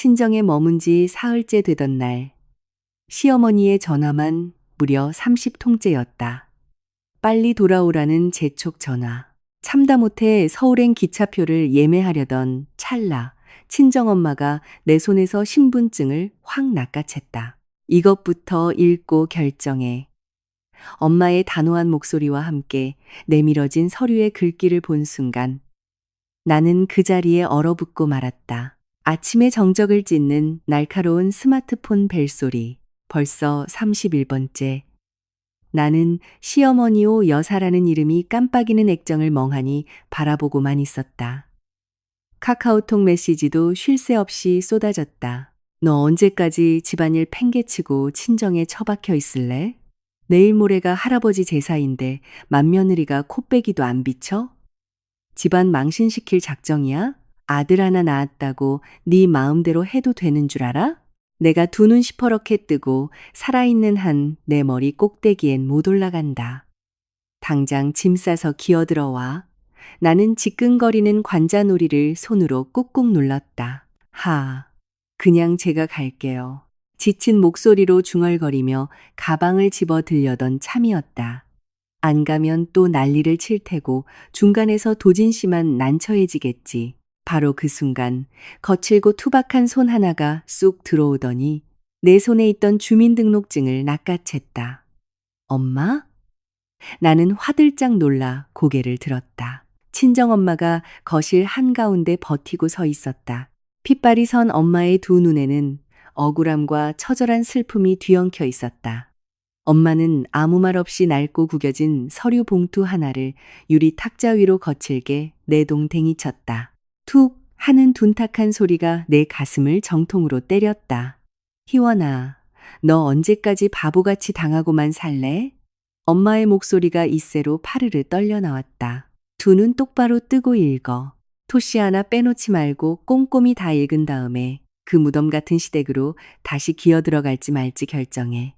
친정에 머문 지 사흘째 되던 날, 시어머니의 전화만 무려 30통째였다. 빨리 돌아오라는 재촉 전화. 참다 못해 서울행 기차표를 예매하려던 찰나, 친정엄마가 내 손에서 신분증을 확 낚아챘다. 이것부터 읽고 결정해. 엄마의 단호한 목소리와 함께 내밀어진 서류의 글귀를 본 순간 나는 그 자리에 얼어붙고 말았다. 아침에 정적을 찢는 날카로운 스마트폰 벨소리. 벌써 31번째. 나는 시어머니오 여사라는 이름이 깜빡이는 액정을 멍하니 바라보고만 있었다. 카카오톡 메시지도 쉴 새 없이 쏟아졌다. 너 언제까지 집안일 팽개치고 친정에 처박혀 있을래? 내일 모레가 할아버지 제사인데 맏며느리가 코빼기도 안 비쳐? 집안 망신시킬 작정이야? 아들 하나 낳았다고 네 마음대로 해도 되는 줄 알아? 내가 두 눈 시퍼렇게 뜨고 살아있는 한 내 머리 꼭대기엔 못 올라간다. 당장 짐 싸서 기어들어와. 나는 지끈거리는 관자놀이를 손으로 꾹꾹 눌렀다. 그냥 제가 갈게요. 지친 목소리로 중얼거리며 가방을 집어 들려던 참이었다. 안 가면 또 난리를 칠 테고 중간에서 도진씨만 난처해지겠지. 바로 그 순간 거칠고 투박한 손 하나가 쑥 들어오더니 내 손에 있던 주민등록증을 낚아챘다. 엄마? 나는 화들짝 놀라 고개를 들었다. 친정엄마가 거실 한가운데 버티고 서 있었다. 핏발이 선 엄마의 두 눈에는 억울함과 처절한 슬픔이 뒤엉켜 있었다. 엄마는 아무 말 없이 낡고 구겨진 서류 봉투 하나를 유리 탁자 위로 거칠게 내동댕이쳤다. 툭 하는 둔탁한 소리가 내 가슴을 정통으로 때렸다. 희원아, 너 언제까지 바보같이 당하고만 살래? 엄마의 목소리가 이새로 파르르 떨려 나왔다. 두 눈 똑바로 뜨고 읽어. 토시 하나 빼놓지 말고 꼼꼼히 다 읽은 다음에 그 무덤 같은 시댁으로 다시 기어 들어갈지 말지 결정해.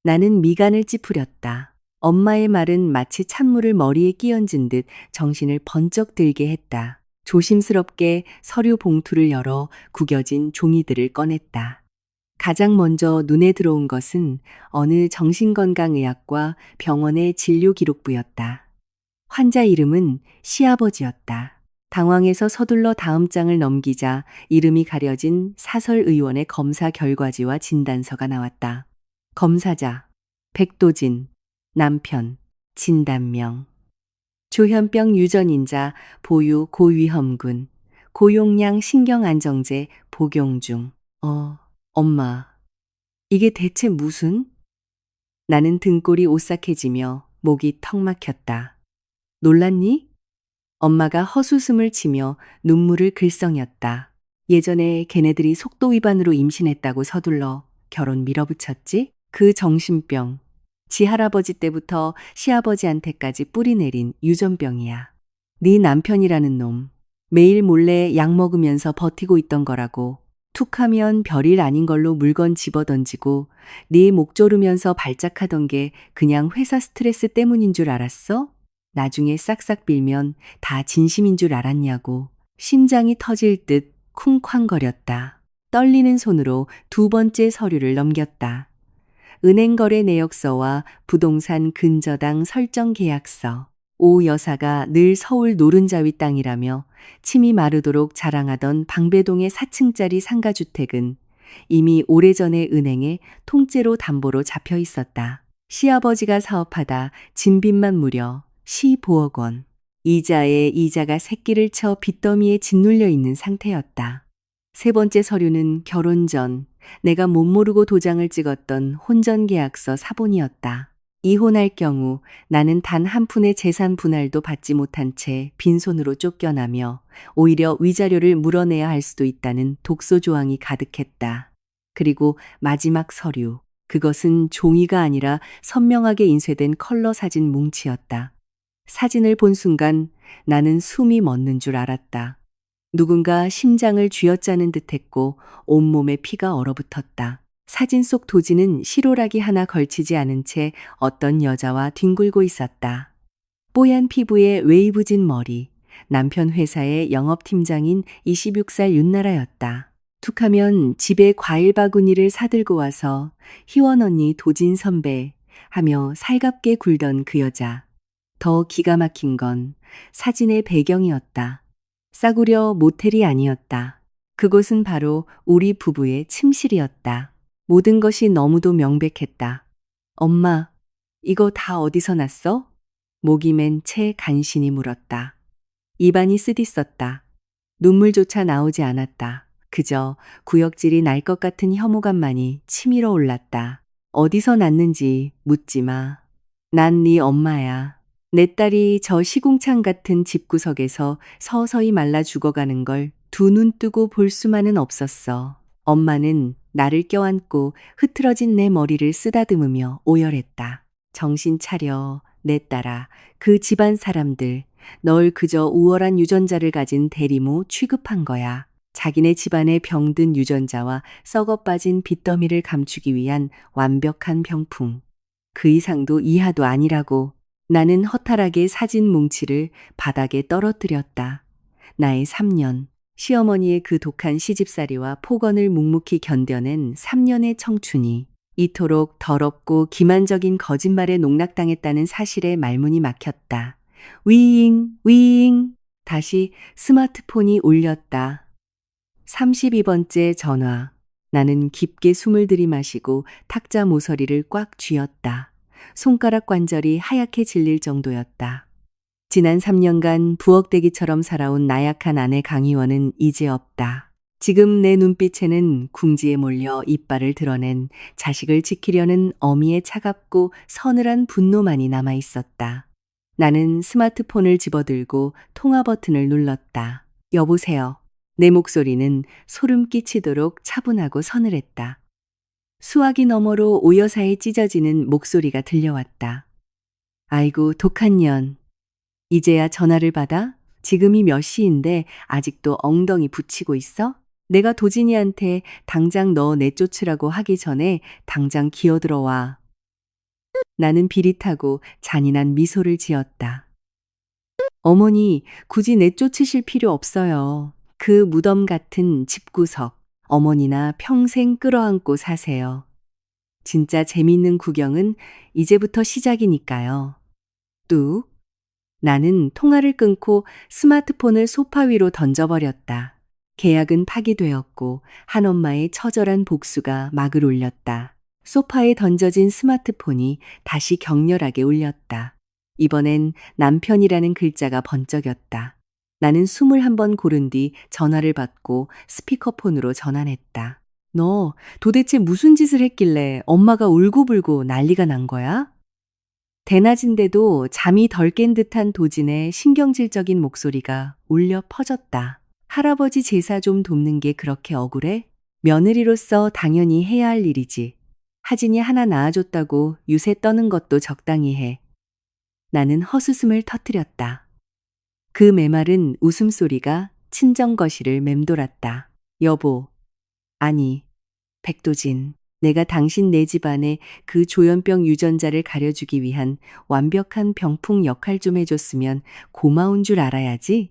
나는 미간을 찌푸렸다. 엄마의 말은 마치 찬물을 머리에 끼얹은 듯 정신을 번쩍 들게 했다. 조심스럽게 서류 봉투를 열어 구겨진 종이들을 꺼냈다. 가장 먼저 눈에 들어온 것은 어느 정신건강의학과 병원의 진료 기록부였다. 환자 이름은 시아버지였다. 당황해서 서둘러 다음 장을 넘기자 이름이 가려진 사설의원의 검사 결과지와 진단서가 나왔다. 검사자, 백도진, 남편, 진단명. 조현병 유전인자, 보유 고위험군, 고용량 신경안정제 복용 중. 엄마, 이게 대체 무슨? 나는 등골이 오싹해지며 목이 턱 막혔다. 놀랐니? 엄마가 헛웃음을 치며 눈물을 글썽였다. 예전에 걔네들이 속도 위반으로 임신했다고 서둘러 결혼 밀어붙였지? 그 정신병. 지 할아버지 때부터 시아버지한테까지 뿌리내린 유전병이야. 네 남편이라는 놈. 매일 몰래 약 먹으면서 버티고 있던 거라고. 툭하면 별일 아닌 걸로 물건 집어던지고 네 목 조르면서 발작하던 게 그냥 회사 스트레스 때문인 줄 알았어? 나중에 싹싹 빌면 다 진심인 줄 알았냐고. 심장이 터질 듯 쿵쾅거렸다. 떨리는 손으로 두 번째 서류를 넘겼다. 은행거래 내역서와 부동산 근저당 설정 계약서. 오 여사가 늘 서울 노른자위 땅이라며 침이 마르도록 자랑하던 방배동의 4층짜리 상가주택은 이미 오래전에 은행에 통째로 담보로 잡혀 있었다. 시아버지가 사업하다 진빚만 무려 15억 원. 이자에 이자가 새끼를 쳐 빚더미에 짓눌려 있는 상태였다. 세 번째 서류는 결혼 전 내가 못 모르고 도장을 찍었던 혼전계약서 사본이었다. 이혼할 경우 나는 단 한 푼의 재산 분할도 받지 못한 채 빈손으로 쫓겨나며 오히려 위자료를 물어내야 할 수도 있다는 독소 조항이 가득했다. 그리고 마지막 서류. 그것은 종이가 아니라 선명하게 인쇄된 컬러 사진 뭉치였다. 사진을 본 순간 나는 숨이 멎는 줄 알았다. 누군가 심장을 쥐어짜는 듯했고 온몸에 피가 얼어붙었다. 사진 속 도지는 실오라기 하나 걸치지 않은 채 어떤 여자와 뒹굴고 있었다. 뽀얀 피부에 웨이브진 머리, 남편 회사의 영업팀장인 26살 윤나라였다. 툭하면 집에 과일 바구니를 사들고 와서 희원 언니 도진 선배 하며 살갑게 굴던 그 여자. 더 기가 막힌 건 사진의 배경이었다. 싸구려 모텔이 아니었다. 그곳은 바로 우리 부부의 침실이었다. 모든 것이 너무도 명백했다. 엄마, 이거 다 어디서 났어? 목이 맨 채 간신히 물었다. 입안이 쓰디썼다. 눈물조차 나오지 않았다. 그저 구역질이 날 것 같은 혐오감만이 치밀어 올랐다. 어디서 났는지 묻지 마. 난 네 엄마야. 내 딸이 저 시궁창 같은 집구석에서 서서히 말라 죽어가는 걸 두 눈 뜨고 볼 수만은 없었어. 엄마는 나를 껴안고 흐트러진 내 머리를 쓰다듬으며 오열했다. 정신 차려, 내 딸아. 그 집안 사람들, 널 그저 우월한 유전자를 가진 대리모 취급한 거야. 자기네 집안에 병든 유전자와 썩어 빠진 빚더미를 감추기 위한 완벽한 병풍. 그 이상도 이하도 아니라고. 나는 허탈하게 사진 뭉치를 바닥에 떨어뜨렸다. 나의 3년, 시어머니의 그 독한 시집살이와 폭언을 묵묵히 견뎌낸 3년의 청춘이 이토록 더럽고 기만적인 거짓말에 농락당했다는 사실에 말문이 막혔다. 윙, 윙. 다시 스마트폰이 울렸다. 32번째 전화. 나는 깊게 숨을 들이마시고 탁자 모서리를 꽉 쥐었다. 손가락 관절이 하얗게 질릴 정도였다. 지난 3년간 부엌대기처럼 살아온 나약한 아내 강희원은 이제 없다. 지금 내 눈빛에는 궁지에 몰려 이빨을 드러낸 자식을 지키려는 어미의 차갑고 서늘한 분노만이 남아 있었다. 나는 스마트폰을 집어들고 통화 버튼을 눌렀다. 여보세요. 내 목소리는 소름 끼치도록 차분하고 서늘했다. 수화기 너머로 오여사에 찢어지는 목소리가 들려왔다. 아이고, 독한 년. 이제야 전화를 받아? 지금이 몇 시인데 아직도 엉덩이 붙이고 있어? 내가 도진이한테 당장 너 내쫓으라고 하기 전에 당장 기어들어와. 나는 비릿하고 잔인한 미소를 지었다. 어머니, 굳이 내쫓으실 필요 없어요. 그 무덤 같은 집구석, 어머니나 평생 끌어안고 사세요. 진짜 재밌는 구경은 이제부터 시작이니까요. 뚝. 나는 통화를 끊고 스마트폰을 소파 위로 던져버렸다. 계약은 파기되었고 한엄마의 처절한 복수가 막을 올렸다. 소파에 던져진 스마트폰이 다시 격렬하게 울렸다. 이번엔 남편이라는 글자가 번쩍였다. 나는 숨을 한번 고른 뒤 전화를 받고 스피커폰으로 전환했다. 너 도대체 무슨 짓을 했길래 엄마가 울고불고 난리가 난 거야? 대낮인데도 잠이 덜 깬 듯한 도진의 신경질적인 목소리가 울려 퍼졌다. 할아버지 제사 좀 돕는 게 그렇게 억울해? 며느리로서 당연히 해야 할 일이지. 하진이 하나 낳아줬다고 유세 떠는 것도 적당히 해. 나는 헛웃음을 터뜨렸다. 그 메마른 웃음소리가 친정거실을 맴돌았다. 여보, 아니, 백도진, 내가 당신 내 집안에 그 조현병 유전자를 가려주기 위한 완벽한 병풍 역할 좀 해줬으면 고마운 줄 알아야지.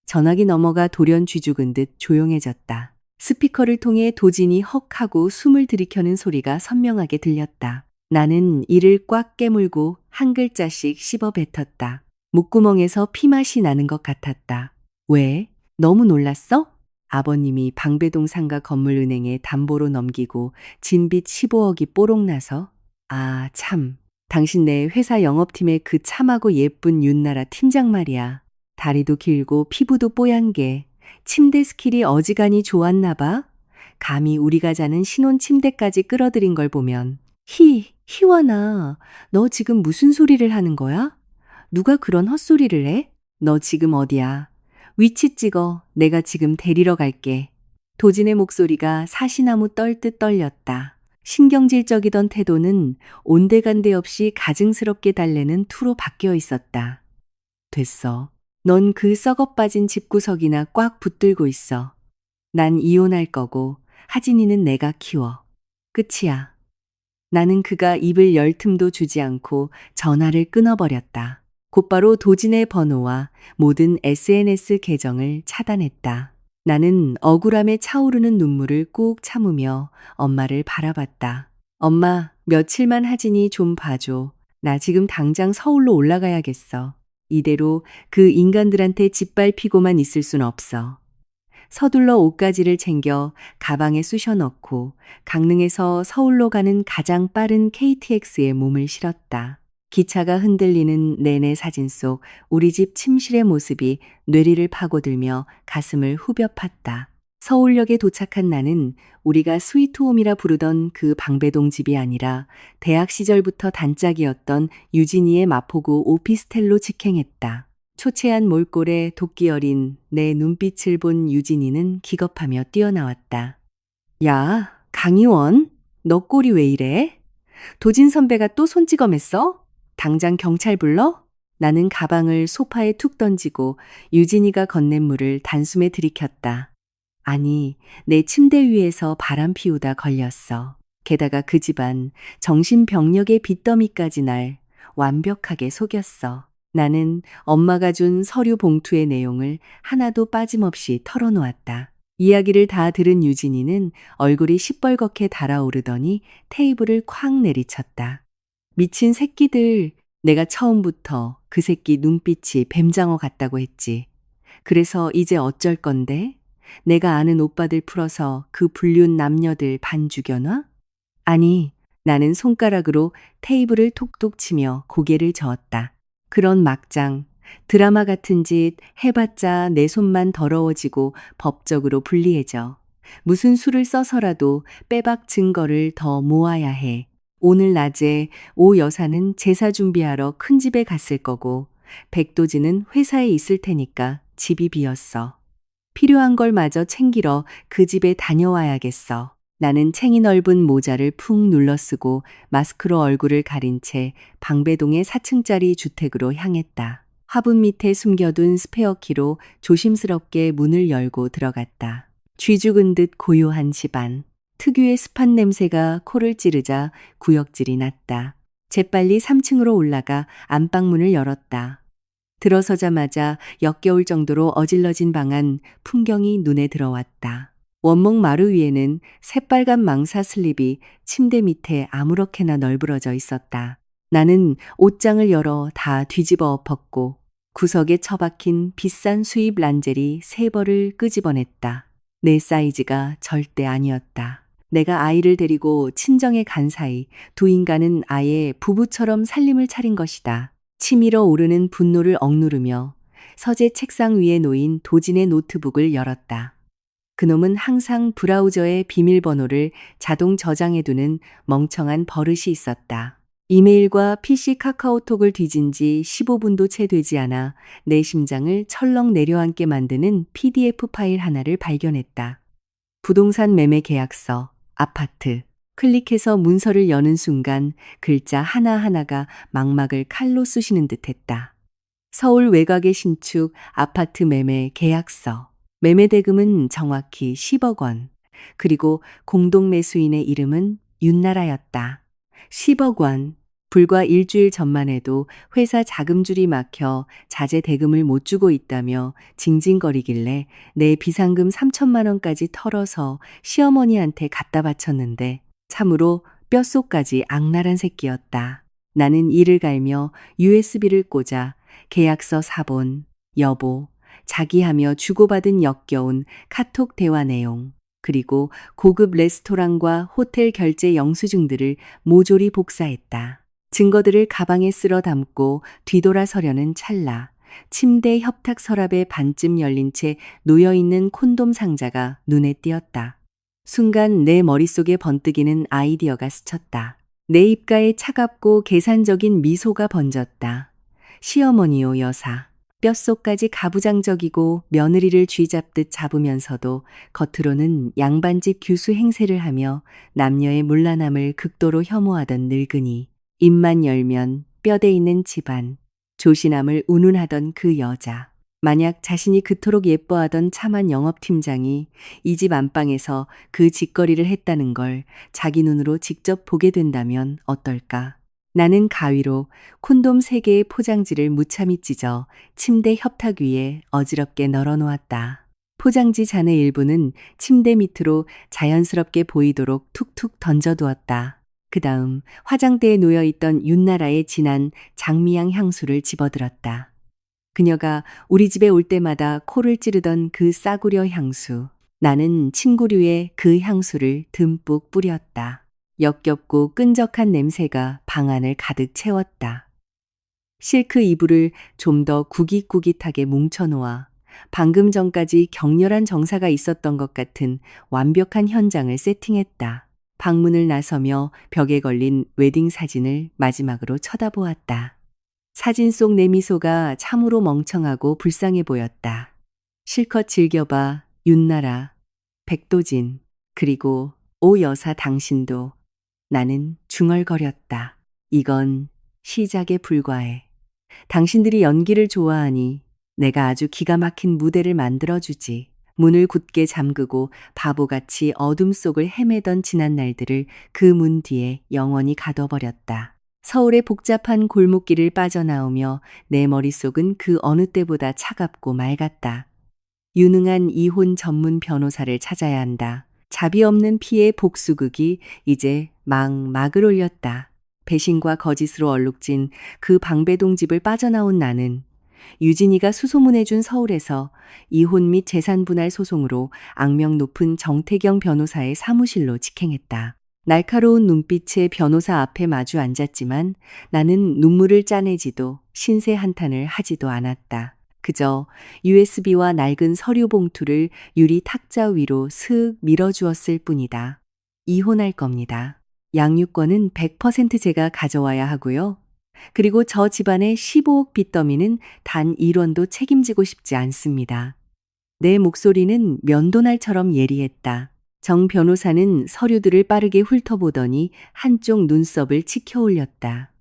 전화기 너머가 돌연 쥐죽은 듯 조용해졌다. 스피커를 통해 도진이 헉 하고 숨을 들이켜는 소리가 선명하게 들렸다. 나는 이를 꽉 깨물고 한 글자씩 씹어 뱉었다. 목구멍에서 피맛이 나는 것 같았다. 왜? 너무 놀랐어? 아버님이 방배동 상가 건물은행에 담보로 넘기고 진빚 15억이 뽀록 나서? 아, 참. 당신 내 회사 영업팀의 그 참하고 예쁜 윤나라 팀장 말이야. 다리도 길고 피부도 뽀얀 게 침대 스킬이 어지간히 좋았나 봐. 감히 우리가 자는 신혼 침대까지 끌어들인 걸 보면. 희원아, 너 지금 무슨 소리를 하는 거야? 누가 그런 헛소리를 해? 너 지금 어디야? 위치 찍어. 내가 지금 데리러 갈게. 도진의 목소리가 사시나무 떨듯 떨렸다. 신경질적이던 태도는 온데간데 없이 가증스럽게 달래는 투로 바뀌어 있었다. 됐어. 넌 그 썩어빠진 집구석이나 꽉 붙들고 있어. 난 이혼할 거고 하진이는 내가 키워. 끝이야. 나는 그가 입을 열 틈도 주지 않고 전화를 끊어버렸다. 곧바로 도진의 번호와 모든 SNS 계정을 차단했다. 나는 억울함에 차오르는 눈물을 꾹 참으며 엄마를 바라봤다. 엄마, 며칠만 하지니 좀 봐줘. 나 지금 당장 서울로 올라가야겠어. 이대로 그 인간들한테 짓밟히고만 있을 순 없어. 서둘러 옷가지를 챙겨 가방에 쑤셔 넣고 강릉에서 서울로 가는 가장 빠른 KTX에 몸을 실었다. 기차가 흔들리는 내내 사진 속 우리 집 침실의 모습이 뇌리를 파고들며 가슴을 후벼 팠다. 서울역에 도착한 나는 우리가 스위트홈이라 부르던 그 방배동 집이 아니라 대학 시절부터 단짝이었던 유진이의 마포구 오피스텔로 직행했다. 초췌한 몰골에 도끼 어린 내 눈빛을 본 유진이는 기겁하며 뛰어나왔다. 야, 강희원, 너 꼴이 왜 이래? 도진 선배가 또 손찌검했어? 당장 경찰 불러? 나는 가방을 소파에 툭 던지고 유진이가 건넨 물을 단숨에 들이켰다. 아니, 내 침대 위에서 바람 피우다 걸렸어. 게다가 그 집안 정신병력의 빚더미까지 날 완벽하게 속였어. 나는 엄마가 준 서류 봉투의 내용을 하나도 빠짐없이 털어놓았다. 이야기를 다 들은 유진이는 얼굴이 시뻘겋게 달아오르더니 테이블을 쾅 내리쳤다. 미친 새끼들, 내가 처음부터 그 새끼 눈빛이 뱀장어 같다고 했지. 그래서 이제 어쩔 건데? 내가 아는 오빠들 풀어서 그 불륜 남녀들 반 죽여놔? 아니, 나는 손가락으로 테이블을 톡톡 치며 고개를 저었다. 그런 막장, 드라마 같은 짓 해봤자 내 손만 더러워지고 법적으로 불리해져. 무슨 수를 써서라도 빼박 증거를 더 모아야 해. 오늘 낮에 오 여사는 제사 준비하러 큰 집에 갔을 거고 백도지는 회사에 있을 테니까 집이 비었어. 필요한 걸 마저 챙기러 그 집에 다녀와야겠어. 나는 챙이 넓은 모자를 푹 눌러쓰고 마스크로 얼굴을 가린 채 방배동의 4층짜리 주택으로 향했다. 화분 밑에 숨겨둔 스페어키로 조심스럽게 문을 열고 들어갔다. 쥐 죽은 듯 고요한 집안. 특유의 습한 냄새가 코를 찌르자 구역질이 났다. 재빨리 3층으로 올라가 안방문을 열었다. 들어서자마자 역겨울 정도로 어질러진 방안 풍경이 눈에 들어왔다. 원목 마루 위에는 새빨간 망사 슬립이 침대 밑에 아무렇게나 널브러져 있었다. 나는 옷장을 열어 다 뒤집어 엎었고 구석에 처박힌 비싼 수입 란제리 3벌을 끄집어냈다. 내 사이즈가 절대 아니었다. 내가 아이를 데리고 친정에 간 사이 두 인간은 아예 부부처럼 살림을 차린 것이다. 치밀어 오르는 분노를 억누르며 서재 책상 위에 놓인 도진의 노트북을 열었다. 그놈은 항상 브라우저에 비밀번호를 자동 저장해두는 멍청한 버릇이 있었다. 이메일과 PC 카카오톡을 뒤진 지 15분도 채 되지 않아 내 심장을 철렁 내려앉게 만드는 PDF 파일 하나를 발견했다. 부동산 매매 계약서, 아파트. 클릭해서 문서를 여는 순간 글자 하나하나가 망막을 칼로 쑤시는 듯했다. 서울 외곽의 신축 아파트 매매 계약서. 매매 대금은 정확히 10억 원. 그리고 공동 매수인의 이름은 윤나라였다. 10억 원. 불과 일주일 전만 해도 회사 자금줄이 막혀 자재 대금을 못 주고 있다며 징징거리길래 내 비상금 3천만 원까지 털어서 시어머니한테 갖다 바쳤는데 참으로 뼛속까지 악랄한 새끼였다. 나는 이를 갈며 USB를 꽂아 계약서 사본, 여보, 자기하며 주고받은 역겨운 카톡 대화 내용, 그리고 고급 레스토랑과 호텔 결제 영수증들을 모조리 복사했다. 증거들을 가방에 쓸어 담고 뒤돌아서려는 찰나 침대 협탁 서랍에 반쯤 열린 채 놓여있는 콘돔 상자가 눈에 띄었다. 순간 내 머릿속에 번뜩이는 아이디어가 스쳤다. 내 입가에 차갑고 계산적인 미소가 번졌다. 시어머니요 여사. 뼛속까지 가부장적이고 며느리를 쥐잡듯 잡으면서도 겉으로는 양반집 규수 행세를 하며 남녀의 문란함을 극도로 혐오하던 늙은이. 입만 열면 뼈대 있는 집안. 조신함을 운운하던 그 여자. 만약 자신이 그토록 예뻐하던 참한 영업팀장이 이 집 안방에서 그 짓거리를 했다는 걸 자기 눈으로 직접 보게 된다면 어떨까? 나는 가위로 콘돔 3개의 포장지를 무참히 찢어 침대 협탁 위에 어지럽게 널어놓았다. 포장지 잔의 일부는 침대 밑으로 자연스럽게 보이도록 툭툭 던져두었다. 그 다음 화장대에 놓여있던 윤나라의 진한 장미향 향수를 집어들었다. 그녀가 우리 집에 올 때마다 코를 찌르던 그 싸구려 향수. 나는 침구류에 그 향수를 듬뿍 뿌렸다. 역겹고 끈적한 냄새가 방 안을 가득 채웠다. 실크 이불을 좀 더 구깃구깃하게 뭉쳐놓아 방금 전까지 격렬한 정사가 있었던 것 같은 완벽한 현장을 세팅했다. 방문을 나서며 벽에 걸린 웨딩 사진을 마지막으로 쳐다보았다. 사진 속 내 미소가 참으로 멍청하고 불쌍해 보였다. 실컷 즐겨봐, 윤나라, 백도진, 그리고 오 여사 당신도. 나는 중얼거렸다. 이건 시작에 불과해. 당신들이 연기를 좋아하니 내가 아주 기가 막힌 무대를 만들어주지. 문을 굳게 잠그고 바보같이 어둠 속을 헤매던 지난 날들을 그 문 뒤에 영원히 가둬버렸다. 서울의 복잡한 골목길을 빠져나오며 내 머릿속은 그 어느 때보다 차갑고 맑았다. 유능한 이혼 전문 변호사를 찾아야 한다. 자비 없는 피해 복수극이 이제 막을 올렸다. 배신과 거짓으로 얼룩진 그 방배동 집을 빠져나온 나는 유진이가 수소문해준 서울에서 이혼 및 재산 분할 소송으로 악명 높은 정태경 변호사의 사무실로 직행했다. 날카로운 눈빛의 변호사 앞에 마주 앉았지만 나는 눈물을 짜내지도 신세 한탄을 하지도 않았다. 그저 USB와 낡은 서류 봉투를 유리 탁자 위로 슥 밀어주었을 뿐이다. 이혼할 겁니다. 양육권은 100% 제가 가져와야 하고요. 그리고 저 집안의 15억 빚더미는 단 1원도 책임지고 싶지 않습니다. 내 목소리는 면도날처럼 예리했다. 정 변호사는 서류들을 빠르게 훑어보더니 한쪽 눈썹을 치켜 올렸다.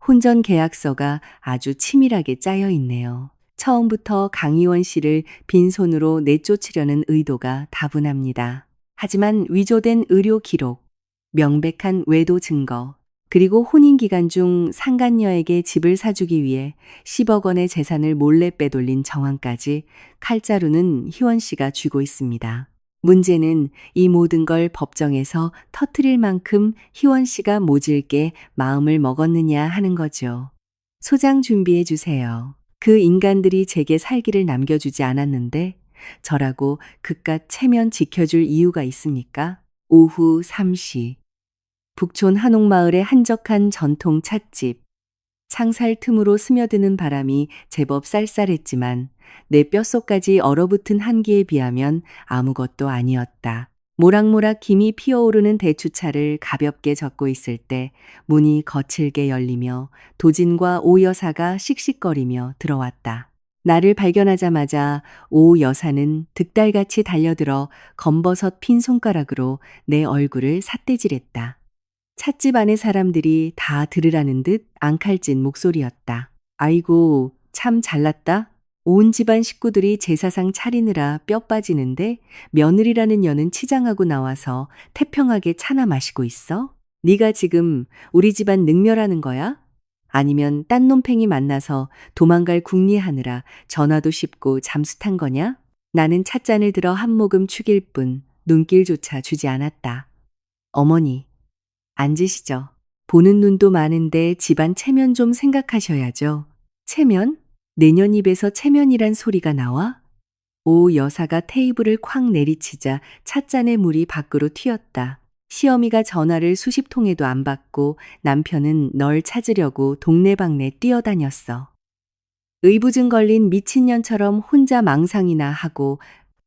혼전 계약서가 아주 치밀하게 짜여 있네요. 처음부터 강희원 씨를 빈손으로 내쫓으려는 의도가 다분합니다. 하지만 위조된 의료 기록, 명백한 외도 증거, 그리고 혼인 기간 중 상간녀에게 집을 사주기 위해 10억 원의 재산을 몰래 빼돌린 정황까지 칼자루는 희원 씨가 쥐고 있습니다. 문제는 이 모든 걸 법정에서 터뜨릴 만큼 희원 씨가 모질게 마음을 먹었느냐 하는 거죠. 소장 준비해 주세요. 그 인간들이 제게 살기를 남겨주지 않았는데 저라고 그깟 체면 지켜줄 이유가 있습니까? 오후 3시. 북촌 한옥마을의 한적한 전통 찻집. 창살 틈으로 스며드는 바람이 제법 쌀쌀했지만 내 뼛속까지 얼어붙은 한기에 비하면 아무것도 아니었다. 모락모락 김이 피어오르는 대추차를 가볍게 젓고 있을 때 문이 거칠게 열리며 도진과 오 여사가 씩씩거리며 들어왔다. 나를 발견하자마자 오 여사는 득달같이 달려들어 검버섯 핀 손가락으로 내 얼굴을 삿대질했다. 찻집 안의 사람들이 다 들으라는 듯 앙칼진 목소리였다. 아이고, 참 잘났다. 온 집안 식구들이 제사상 차리느라 뼈 빠지는데 며느리라는 년은 치장하고 나와서 태평하게 차나 마시고 있어? 네가 지금 우리 집안 능멸하는 거야? 아니면 딴 놈팽이 만나서 도망갈 궁리하느라 전화도 씹고 잠수 탄 거냐? 나는 찻잔을 들어 한 모금 축일 뿐 눈길조차 주지 않았다. 어머니, 앉으시죠. 보는 눈도 많은데 집안 체면 좀 생각하셔야죠. 체면? 내년 입에서 체면이란 소리가 나와? 오 여사가 테이블을 쾅 내리치자 찻잔의 물이 밖으로 튀었다. 시어미가 전화를 수십 통에도 안 받고 남편은 널 찾으려고 동네방네 뛰어다녔어. 의부증 걸린 미친년처럼 혼자 망상이나 하고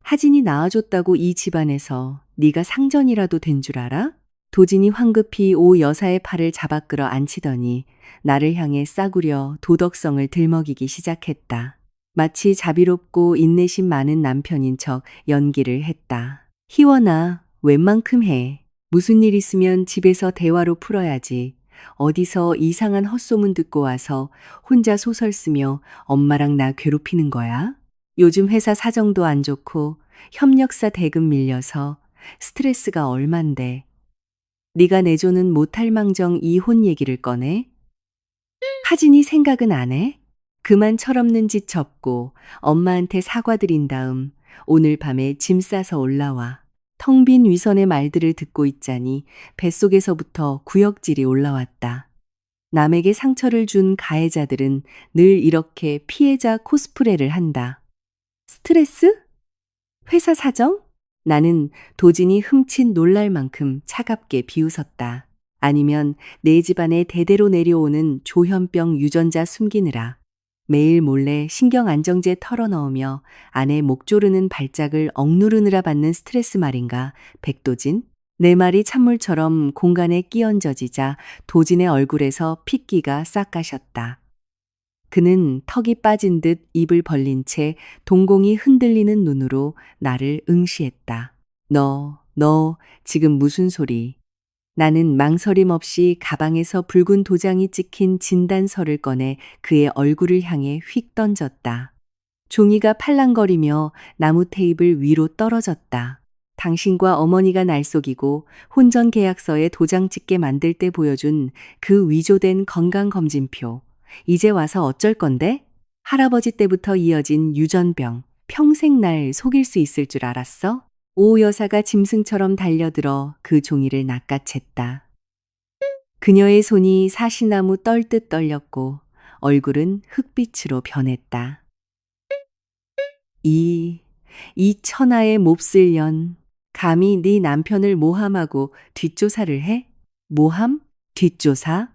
하진이 낳아줬다고 이 집안에서 네가 상전이라도 된 줄 알아? 도진이 황급히 오 여사의 팔을 잡아 끌어 앉히더니 나를 향해 싸구려 도덕성을 들먹이기 시작했다. 마치 자비롭고 인내심 많은 남편인 척 연기를 했다. 희원아, 웬만큼 해. 무슨 일 있으면 집에서 대화로 풀어야지. 어디서 이상한 헛소문 듣고 와서 혼자 소설 쓰며 엄마랑 나 괴롭히는 거야? 요즘 회사 사정도 안 좋고 협력사 대금 밀려서 스트레스가 얼만데. 네가 내조는 못할 망정 이혼 얘기를 꺼내? 하진이 생각은 안 해? 그만 철없는 짓 접고 엄마한테 사과드린 다음 오늘 밤에 짐 싸서 올라와. 텅 빈 위선의 말들을 듣고 있자니 뱃속에서부터 구역질이 올라왔다. 남에게 상처를 준 가해자들은 늘 이렇게 피해자 코스프레를 한다. 스트레스? 회사 사정? 나는 도진이 흠칫 놀랄 만큼 차갑게 비웃었다. 아니면 내 집안에 대대로 내려오는 조현병 유전자 숨기느라 매일 몰래 신경안정제 털어넣으며 아내 목 조르는 발작을 억누르느라 받는 스트레스 말인가, 백도진? 내 말이 찬물처럼 공간에 끼얹어지자 도진의 얼굴에서 핏기가 싹 가셨다. 그는 턱이 빠진 듯 입을 벌린 채 동공이 흔들리는 눈으로 나를 응시했다. 너 지금 무슨 소리? 나는 망설임 없이 가방에서 붉은 도장이 찍힌 진단서를 꺼내 그의 얼굴을 향해 휙 던졌다. 종이가 팔랑거리며 나무 테이블 위로 떨어졌다. 당신과 어머니가 날속이고 혼전 계약서에 도장 찍게 만들 때 보여준 그 위조된 건강검진표. 이제 와서 어쩔 건데? 할아버지 때부터 이어진 유전병. 평생 날 속일 수 있을 줄 알았어? 오 여사가 짐승처럼 달려들어 그 종이를 낚아챘다. 그녀의 손이 사시나무 떨듯 떨렸고 얼굴은 흑빛으로 변했다. 이 천하의 몹쓸 년, 감히 네 남편을 모함하고 뒷조사를 해? 모함? 뒷조사?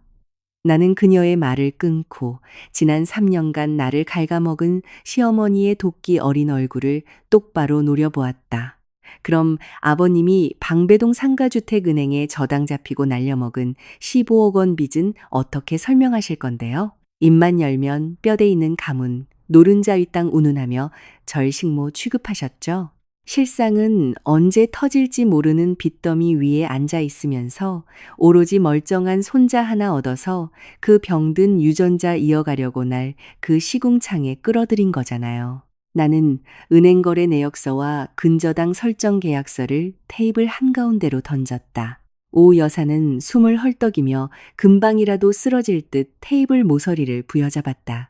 나는 그녀의 말을 끊고 지난 3년간 나를 갉아먹은 시어머니의 도끼 어린 얼굴을 똑바로 노려보았다. 그럼 아버님이 방배동 상가주택은행에 저당 잡히고 날려먹은 15억 원 빚은 어떻게 설명하실 건데요? 입만 열면 뼈대 있는 가문, 노른자 윗땅 운운하며 절식모 취급하셨죠? 실상은 언제 터질지 모르는 빚더미 위에 앉아 있으면서 오로지 멀쩡한 손자 하나 얻어서 그 병든 유전자 이어가려고 날 그 시궁창에 끌어들인 거잖아요. 나는 은행거래 내역서와 근저당 설정 계약서를 테이블 한가운데로 던졌다. 오 여사는 숨을 헐떡이며 금방이라도 쓰러질 듯 테이블 모서리를 부여잡았다.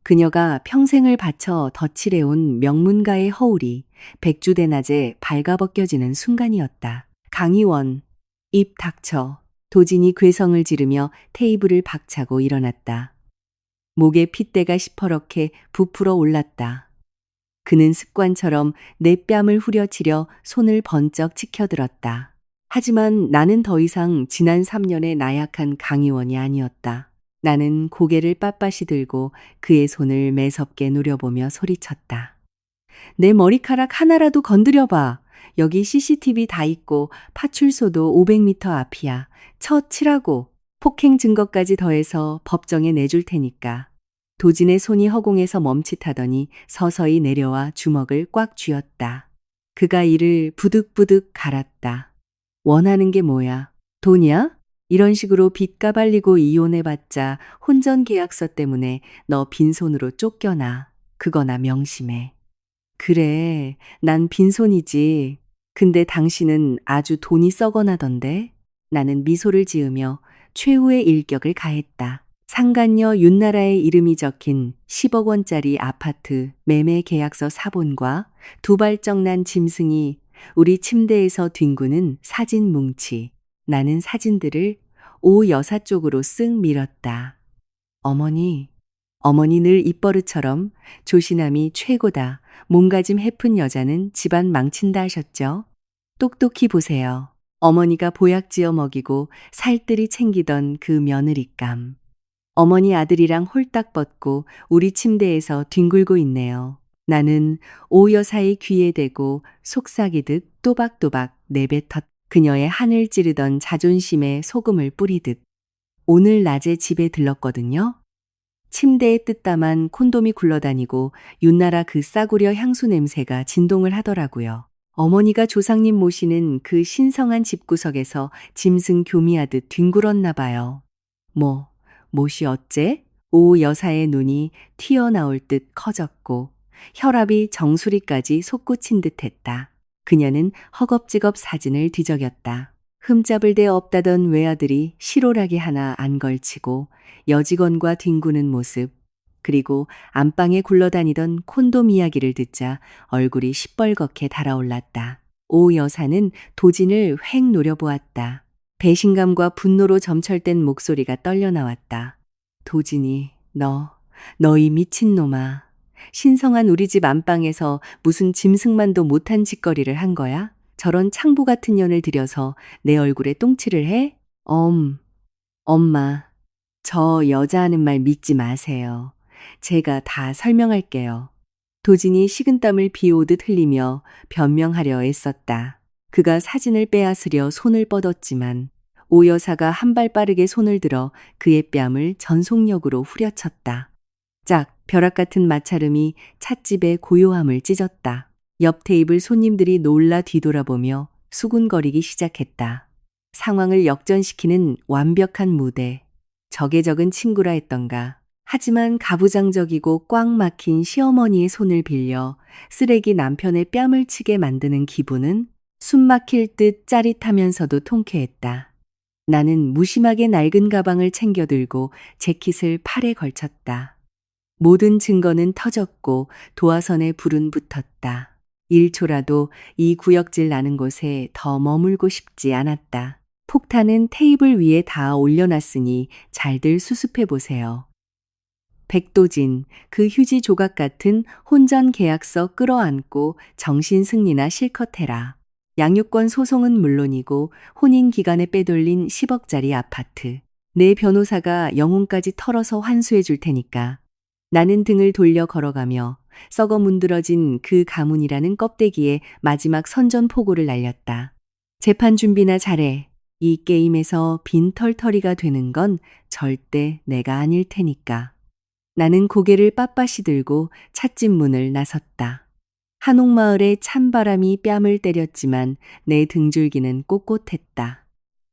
그녀가 평생을 바쳐 덧칠해온 명문가의 허울이 백주대낮에 발가벗겨지는 순간이었다. 강희원, 입 닥쳐. 도진이 괴성을 지르며 테이블을 박차고 일어났다. 목에 핏대가 시퍼렇게 부풀어 올랐다. 그는 습관처럼 내 뺨을 후려치려 손을 번쩍 치켜들었다. 하지만 나는 더 이상 지난 3년의 나약한 강희원이 아니었다. 나는 고개를 빳빳이 들고 그의 손을 매섭게 노려보며 소리쳤다. 내 머리카락 하나라도 건드려봐. 여기 CCTV 다 있고 파출소도 500m 앞이야. 치라고. 폭행 증거까지 더해서 법정에 내줄 테니까. 도진의 손이 허공에서 멈칫하더니 서서히 내려와 주먹을 꽉 쥐었다. 그가 이를 부득부득 갈았다. 원하는 게 뭐야? 돈이야? 이런 식으로 빚 까발리고 이혼해봤자 혼전 계약서 때문에 너 빈손으로 쫓겨나. 그거나 명심해. 그래, 난 빈손이지. 근데 당신은 아주 돈이 썩어나던데? 나는 미소를 지으며 최후의 일격을 가했다. 상간녀 윤나라의 이름이 적힌 10억 원짜리 아파트 매매 계약서 사본과 두발쩍난 짐승이 우리 침대에서 뒹구는 사진 뭉치. 나는 사진들을 오 여사 쪽으로 쓱 밀었다. 어머니 늘 입버릇처럼 조신함이 최고다. 몸가짐 해픈 여자는 집안 망친다 하셨죠? 똑똑히 보세요. 어머니가 보약지어 먹이고 살뜰히 챙기던 그 며느리감. 어머니 아들이랑 홀딱 벗고 우리 침대에서 뒹굴고 있네요. 나는 오 여사의 귀에 대고 속삭이듯 또박또박 내뱉었. 그녀의 한을 찌르던 자존심에 소금을 뿌리듯. 오늘 낮에 집에 들렀거든요. 침대에 뜯다만 콘돔이 굴러다니고 윤나라 그 싸구려 향수 냄새가 진동을 하더라고요. 어머니가 조상님 모시는 그 신성한 집구석에서 짐승 교미하듯 뒹굴었나 봐요. 못이 어째? 오 여사의 눈이 튀어나올 듯 커졌고 혈압이 정수리까지 솟구친 듯했다. 그녀는 허겁지겁 사진을 뒤적였다. 흠잡을 데 없다던 외아들이 실오라기 하나 안 걸치고 여직원과 뒹구는 모습. 그리고 안방에 굴러다니던 콘돔 이야기를 듣자 얼굴이 시뻘겋게 달아올랐다. 오 여사는 도진을 획 노려보았다. 배신감과 분노로 점철된 목소리가 떨려 나왔다. 도진이, 너 이 미친놈아. 신성한 우리 집 안방에서 무슨 짐승만도 못한 짓거리를 한 거야? 저런 창부 같은 년을 들여서 내 얼굴에 똥칠을 해? 엄마, 저 여자 하는 말 믿지 마세요. 제가 다 설명할게요. 도진이 식은땀을 비오듯 흘리며 변명하려 애썼다. 그가 사진을 빼앗으려 손을 뻗었지만 오 여사가 한 발 빠르게 손을 들어 그의 뺨을 전속력으로 후려쳤다. 짝, 벼락 같은 마찰음이 찻집의 고요함을 찢었다. 옆 테이블 손님들이 놀라 뒤돌아보며 수군거리기 시작했다. 상황을 역전시키는 완벽한 무대. 적의 적은 친구라 했던가. 하지만 가부장적이고 꽉 막힌 시어머니의 손을 빌려 쓰레기 남편의 뺨을 치게 만드는 기분은 숨 막힐 듯 짜릿하면서도 통쾌했다. 나는 무심하게 낡은 가방을 챙겨 들고 재킷을 팔에 걸쳤다. 모든 증거는 터졌고 도화선에 불은 붙었다. 1초라도 이 구역질 나는 곳에 더 머물고 싶지 않았다. 폭탄은 테이블 위에 다 올려놨으니 잘들 수습해 보세요. 백도진, 그 휴지 조각 같은 혼전 계약서 끌어안고 정신 승리나 실컷 해라. 양육권 소송은 물론이고 혼인 기간에 빼돌린 10억짜리 아파트. 내 변호사가 영혼까지 털어서 환수해 줄 테니까. 나는 등을 돌려 걸어가며 썩어 문드러진 그 가문이라는 껍데기에 마지막 선전포고를 날렸다. 재판 준비나 잘해. 이 게임에서 빈털터리가 되는 건 절대 내가 아닐 테니까. 나는 고개를 빳빳이 들고 찻집 문을 나섰다. 한옥마을의 찬바람이 뺨을 때렸지만 내 등줄기는 꼿꼿했다.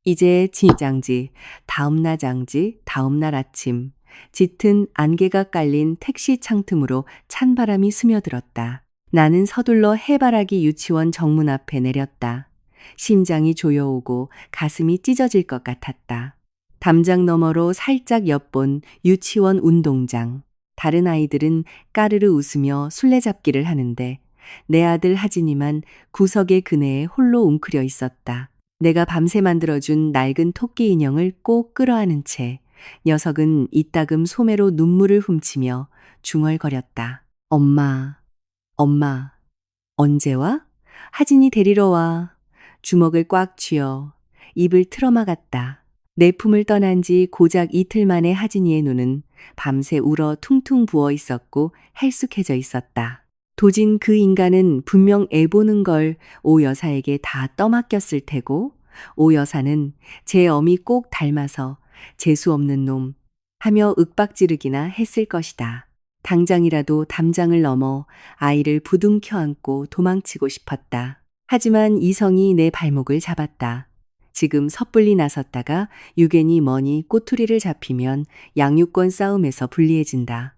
이제 진장지, 다음날 장지, 다음날 아침. 짙은 안개가 깔린 택시 창틈으로 찬바람이 스며들었다. 나는 서둘러 해바라기 유치원 정문 앞에 내렸다. 심장이 조여오고 가슴이 찢어질 것 같았다. 담장 너머로 살짝 엿본 유치원 운동장. 다른 아이들은 까르르 웃으며 술래잡기를 하는데 내 아들 하진이만 구석의 그네에 홀로 웅크려 있었다. 내가 밤새 만들어준 낡은 토끼 인형을 꼭 끌어안은 채 녀석은 이따금 소매로 눈물을 훔치며 중얼거렸다. 엄마, 언제 와? 하진이 데리러 와. 주먹을 꽉 쥐어 입을 틀어막았다. 내 품을 떠난 지 고작 이틀 만에 하진이의 눈은 밤새 울어 퉁퉁 부어 있었고 헬쑥해져 있었다. 도진 그 인간은 분명 애 보는 걸 오 여사에게 다 떠맡겼을 테고 오 여사는 제 어미 꼭 닮아서 재수 없는 놈 하며 윽박지르기나 했을 것이다. 당장이라도 담장을 넘어 아이를 부둥켜 안고 도망치고 싶었다. 하지만 이성이 내 발목을 잡았다. 지금 섣불리 나섰다가 유괜히 머니 꼬투리를 잡히면 양육권 싸움에서 불리해진다.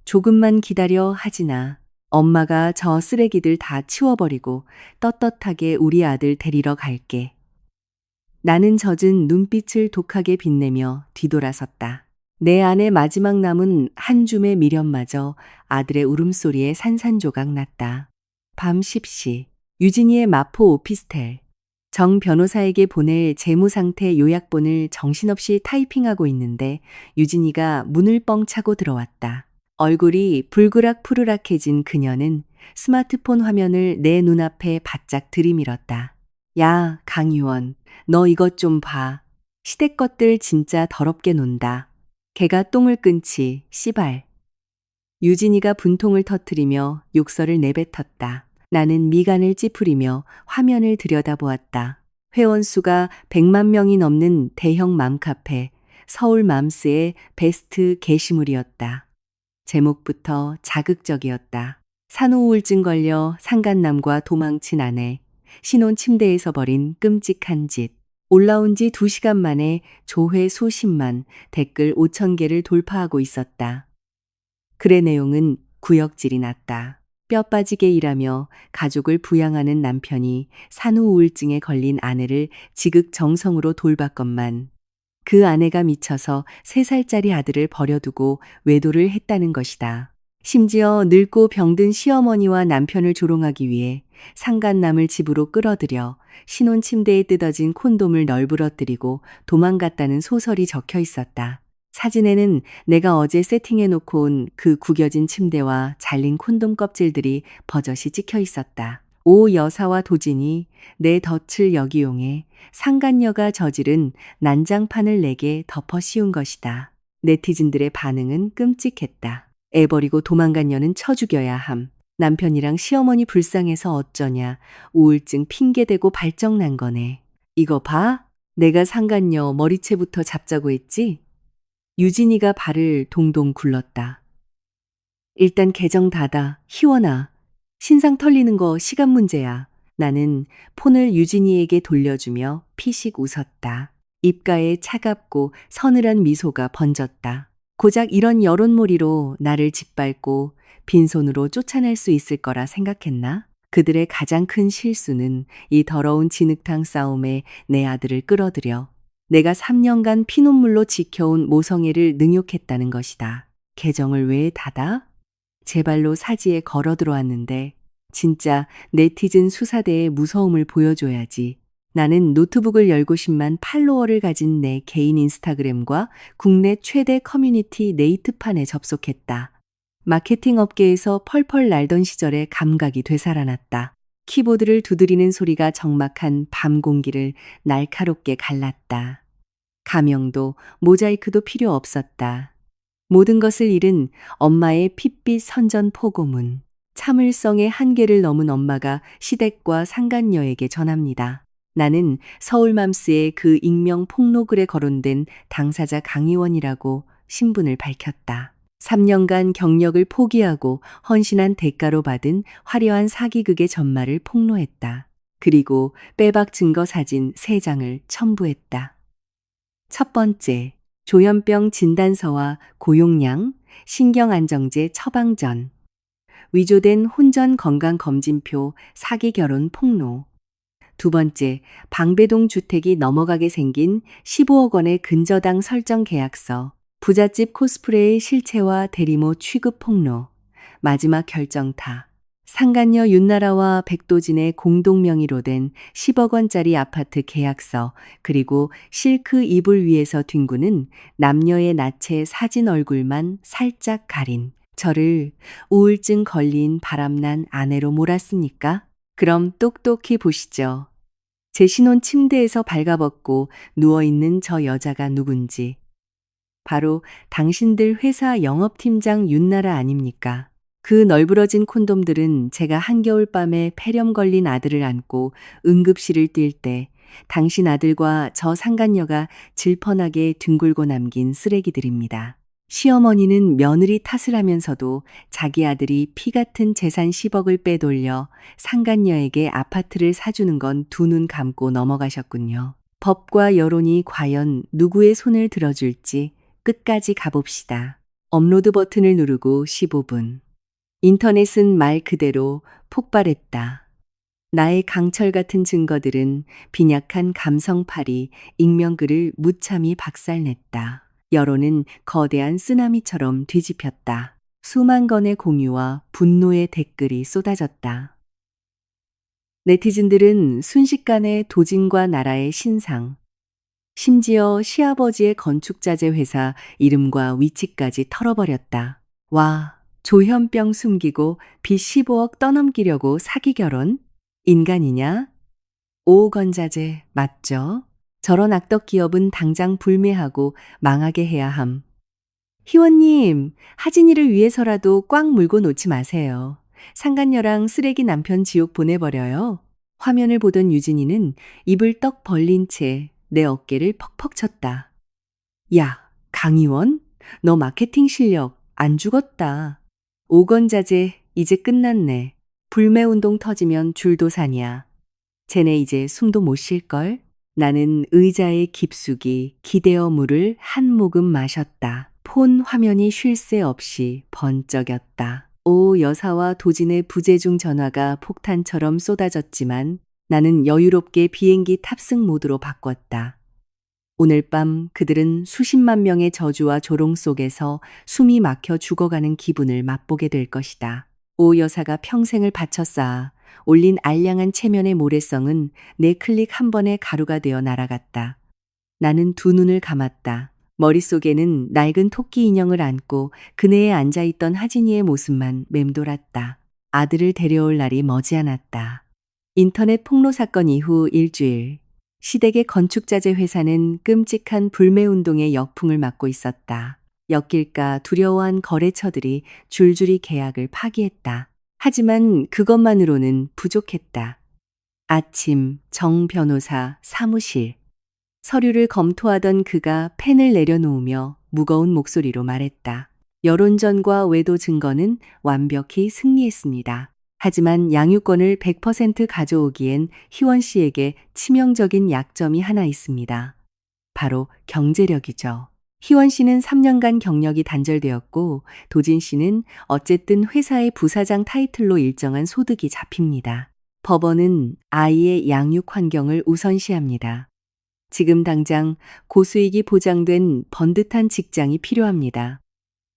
조금만 기다려 하지나 엄마가 저 쓰레기들 다 치워버리고 떳떳하게 우리 아들 데리러 갈게. 나는 젖은 눈빛을 독하게 빛내며 뒤돌아섰다. 내 안에 마지막 남은 한 줌의 미련마저 아들의 울음소리에 산산조각 났다. 밤 10시 유진이의 마포 오피스텔. 정 변호사에게 보낼 재무상태 요약본을 정신없이 타이핑하고 있는데 유진이가 문을 뻥 차고 들어왔다. 얼굴이 불그락푸르락해진 그녀는 스마트폰 화면을 내 눈앞에 바짝 들이밀었다. 야, 강유원, 너 이것 좀 봐. 시댁 것들 진짜 더럽게 논다. 걔가 똥을 끊지, 씨발. 유진이가 분통을 터뜨리며 욕설을 내뱉었다. 나는 미간을 찌푸리며 화면을 들여다보았다. 회원수가 100만 명이 넘는 대형 맘카페, 서울 맘스의 베스트 게시물이었다. 제목부터 자극적이었다. 산후우울증 걸려 상간남과 도망친 아내, 신혼 침대에서 벌인 끔찍한 짓. 올라온 지 2시간 만에 조회 수십만, 댓글 5천 개를 돌파하고 있었다. 글의 내용은 구역질이 났다. 뼈 빠지게 일하며 가족을 부양하는 남편이 산후우울증에 걸린 아내를 지극정성으로 돌봤건만 그 아내가 미쳐서 3살짜리 아들을 버려두고 외도를 했다는 것이다. 심지어 늙고 병든 시어머니와 남편을 조롱하기 위해 상간남을 집으로 끌어들여 신혼 침대에 뜯어진 콘돔을 널브러뜨리고 도망갔다는 소설이 적혀 있었다. 사진에는 내가 어제 세팅해 놓고 온 그 구겨진 침대와 잘린 콘돔 껍질들이 버젓이 찍혀 있었다. 오 여사와 도진이 내 덫을 역이용해 상간녀가 저지른 난장판을 내게 덮어 씌운 것이다. 네티즌들의 반응은 끔찍했다. 애 버리고 도망간 년은 쳐 죽여야 함. 남편이랑 시어머니 불쌍해서 어쩌냐. 우울증 핑계대고 발정난 거네. 이거 봐. 내가 상간녀 머리채부터 잡자고 했지? 유진이가 발을 동동 굴렀다. 일단 계정 닫아. 희원아. 신상 털리는 거 시간 문제야. 나는 폰을 유진이에게 돌려주며 피식 웃었다. 입가에 차갑고 서늘한 미소가 번졌다. 고작 이런 여론몰이로 나를 짓밟고 빈손으로 쫓아낼 수 있을 거라 생각했나? 그들의 가장 큰 실수는 이 더러운 진흙탕 싸움에 내 아들을 끌어들여 내가 3년간 피눈물로 지켜온 모성애를 능욕했다는 것이다. 계정을 왜 닫아? 제 발로 사지에 걸어 들어왔는데 진짜 네티즌 수사대의 무서움을 보여줘야지. 나는 노트북을 열고 10만 팔로워를 가진 내 개인 인스타그램과 국내 최대 커뮤니티 네이트판에 접속했다. 마케팅 업계에서 펄펄 날던 시절의 감각이 되살아났다. 키보드를 두드리는 소리가 적막한 밤 공기를 날카롭게 갈랐다. 가명도 모자이크도 필요 없었다. 모든 것을 잃은 엄마의 핏빛 선전포고문. 참을성의 한계를 넘은 엄마가 시댁과 상간녀에게 전합니다. 나는 서울맘스의 그 익명 폭로글에 거론된 당사자 강희원이라고 신분을 밝혔다. 3년간 경력을 포기하고 헌신한 대가로 받은 화려한 사기극의 전말을 폭로했다. 그리고 빼박 증거 사진 3장을 첨부했다. 첫 번째, 조현병 진단서와 고용량, 신경안정제 처방전, 위조된 혼전 건강검진표, 사기 결혼 폭로. 두 번째, 방배동 주택이 넘어가게 생긴 15억 원의 근저당 설정 계약서, 부잣집 코스프레의 실체와 대리모 취급 폭로. 마지막 결정타. 상간녀 윤나라와 백도진의 공동 명의로 된 10억 원짜리 아파트 계약서, 그리고 실크 이불 위에서 뒹구는 남녀의 나체 사진 얼굴만 살짝 가린 저를 우울증 걸린 바람난 아내로 몰았습니까? 그럼 똑똑히 보시죠. 제 신혼 침대에서 발가벗고 누워있는 저 여자가 누군지. 바로 당신들 회사 영업팀장 윤나라 아닙니까? 그 널브러진 콘돔들은 제가 한겨울밤에 폐렴 걸린 아들을 안고 응급실을 뛸 때 당신 아들과 저 상간녀가 질펀하게 뒹굴고 남긴 쓰레기들입니다. 시어머니는 며느리 탓을 하면서도 자기 아들이 피 같은 재산 10억을 빼돌려 상간녀에게 아파트를 사주는 건 두 눈 감고 넘어가셨군요. 법과 여론이 과연 누구의 손을 들어줄지 끝까지 가봅시다. 업로드 버튼을 누르고 15분. 인터넷은 말 그대로 폭발했다. 나의 강철 같은 증거들은 빈약한 감성팔이 익명글을 무참히 박살냈다. 여론은 거대한 쓰나미처럼 뒤집혔다. 수만 건의 공유와 분노의 댓글이 쏟아졌다. 네티즌들은 순식간에 도진과 나라의 신상, 심지어 시아버지의 건축자재 회사 이름과 위치까지 털어버렸다. 와, 조현병 숨기고 빚 15억 떠넘기려고 사기 결혼? 인간이냐? 오건자재 맞죠? 저런 악덕 기업은 당장 불매하고 망하게 해야 함. 희원님, 하진이를 위해서라도 꽉 물고 놓지 마세요. 상간녀랑 쓰레기 남편 지옥 보내버려요. 화면을 보던 유진이는 입을 떡 벌린 채 내 어깨를 퍽퍽 쳤다. 야, 강희원? 너 마케팅 실력 안 죽었다. 오건자재 이제 끝났네. 불매운동 터지면 줄도산이야. 쟤네 이제 숨도 못 쉴걸? 나는 의자에 깊숙이 기대어 물을 한 모금 마셨다. 폰 화면이 쉴 새 없이 번쩍였다. 오 여사와 도진의 부재중 전화가 폭탄처럼 쏟아졌지만 나는 여유롭게 비행기 탑승 모드로 바꿨다. 오늘 밤 그들은 수십만 명의 저주와 조롱 속에서 숨이 막혀 죽어가는 기분을 맛보게 될 것이다. 오 여사가 평생을 바쳐 쌓아 올린 알량한 체면의 모래성은 내 클릭 한 번에 가루가 되어 날아갔다. 나는 두 눈을 감았다. 머릿속에는 낡은 토끼 인형을 안고 그네에 앉아있던 하진이의 모습만 맴돌았다. 아들을 데려올 날이 머지않았다. 인터넷 폭로 사건 이후 일주일. 시댁의 건축자재 회사는 끔찍한 불매운동의 역풍을 맞고 있었다. 엮일까 두려워한 거래처들이 줄줄이 계약을 파기했다. 하지만 그것만으로는 부족했다. 아침, 정 변호사 사무실. 서류를 검토하던 그가 펜을 내려놓으며 무거운 목소리로 말했다. 여론전과 외도 증거는 완벽히 승리했습니다. 하지만 양육권을 100% 가져오기엔 희원 씨에게 치명적인 약점이 하나 있습니다. 바로 경제력이죠. 희원 씨는 3년간 경력이 단절되었고 도진 씨는 어쨌든 회사의 부사장 타이틀로 일정한 소득이 잡힙니다. 법원은 아이의 양육 환경을 우선시합니다. 지금 당장 고수익이 보장된 번듯한 직장이 필요합니다.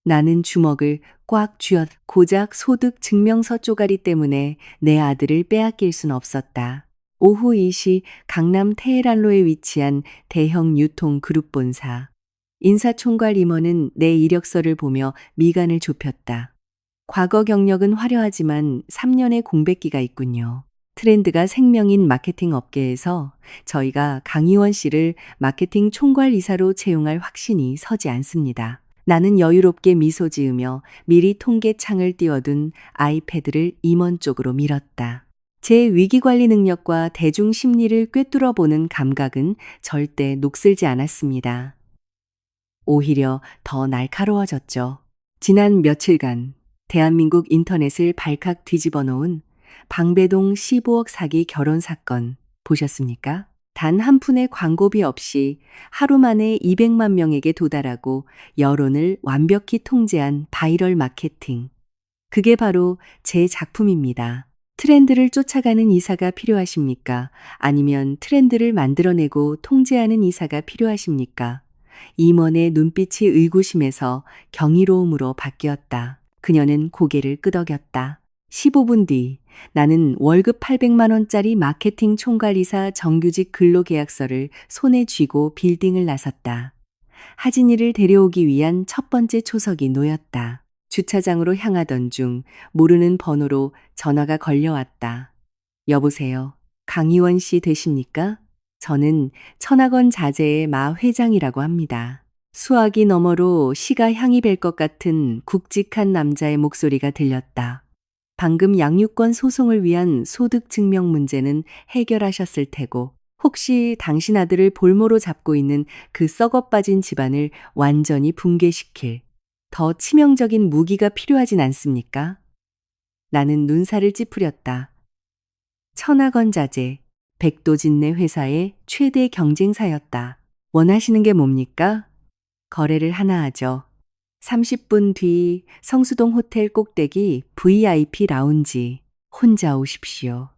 나는 주먹을 꽉 쥐었. 고작 소득 증명서 쪼가리 때문에 내 아들을 빼앗길 순 없었다. 오후 2시 강남 테헤란로에 위치한 대형 유통 그룹 본사. 인사총괄 임원은 내 이력서를 보며 미간을 좁혔다. 과거 경력은 화려하지만 3년의 공백기가 있군요. 트렌드가 생명인 마케팅 업계에서 저희가 강희원 씨를 마케팅 총괄이사로 채용할 확신이 서지 않습니다. 나는 여유롭게 미소 지으며 미리 통계창을 띄워둔 아이패드를 임원 쪽으로 밀었다. 제 위기관리 능력과 대중 심리를 꿰뚫어 보는 감각은 절대 녹슬지 않았습니다. 오히려 더 날카로워졌죠. 지난 며칠간 대한민국 인터넷을 발칵 뒤집어 놓은 방배동 15억 사기 결혼 사건 보셨습니까? 단 한 푼의 광고비 없이 하루 만에 200만 명에게 도달하고 여론을 완벽히 통제한 바이럴 마케팅. 그게 바로 제 작품입니다. 트렌드를 쫓아가는 이사가 필요하십니까? 아니면 트렌드를 만들어내고 통제하는 이사가 필요하십니까? 임원의 눈빛이 의구심에서 경이로움으로 바뀌었다. 그녀는 고개를 끄덕였다. 15분 뒤 나는 월급 800만 원짜리 마케팅 총괄이사 정규직 근로계약서를 손에 쥐고 빌딩을 나섰다. 하진이를 데려오기 위한 첫 번째 초석이 놓였다. 주차장으로 향하던 중 모르는 번호로 전화가 걸려왔다. 여보세요. 강희원 씨 되십니까? 저는 천학원 자재의 마 회장이라고 합니다. 수화기 너머로 시가 향이 뵐 것 같은 굵직한 남자의 목소리가 들렸다. 방금 양육권 소송을 위한 소득 증명 문제는 해결하셨을 테고 혹시 당신 아들을 볼모로 잡고 있는 그 썩어 빠진 집안을 완전히 붕괴시킬 더 치명적인 무기가 필요하진 않습니까? 나는 눈살을 찌푸렸다. 천하건 자재, 백도진네 회사의 최대 경쟁사였다. 원하시는 게 뭡니까? 거래를 하나 하죠. 30분 뒤 성수동 호텔 꼭대기 VIP 라운지 혼자 오십시오.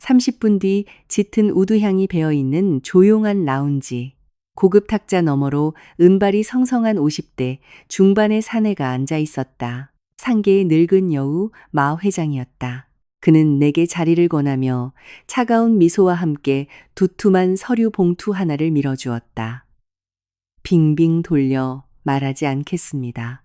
30분 뒤 짙은 우드향이 배어있는 조용한 라운지. 고급 탁자 너머로 은발이 성성한 50대 중반의 사내가 앉아 있었다. 상계의 늙은 여우 마 회장이었다. 그는 내게 자리를 권하며 차가운 미소와 함께 두툼한 서류 봉투 하나를 밀어주었다. 빙빙 돌려 말하지 않겠습니다.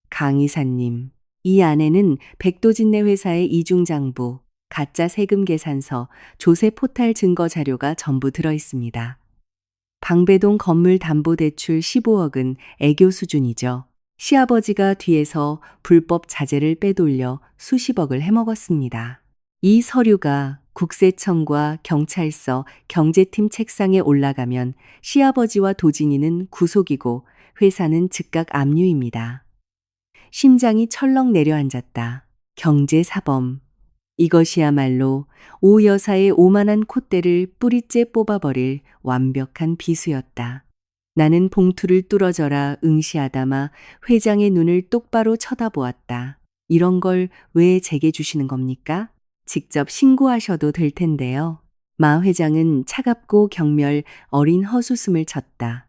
강 이사님, 이 안에는 백도진네 회사의 이중장부, 가짜 세금 계산서, 조세 포탈 증거 자료가 전부 들어 있습니다. 방배동 건물 담보대출 15억은 애교 수준이죠. 시아버지가 뒤에서 불법 자재를 빼돌려 수십억을 해먹었습니다. 이 서류가 국세청과 경찰서, 경제팀 책상에 올라가면 시아버지와 도진이는 구속이고 회사는 즉각 압류입니다. 심장이 철렁 내려앉았다. 경제사범. 이것이야말로 오 여사의 오만한 콧대를 뿌리째 뽑아버릴 완벽한 비수였다. 나는 봉투를 뚫어져라 응시하다마 회장의 눈을 똑바로 쳐다보았다. 이런 걸 왜 제게 주시는 겁니까? 직접 신고하셔도 될 텐데요. 마 회장은 차갑고 경멸 어린 헛웃음을 쳤다.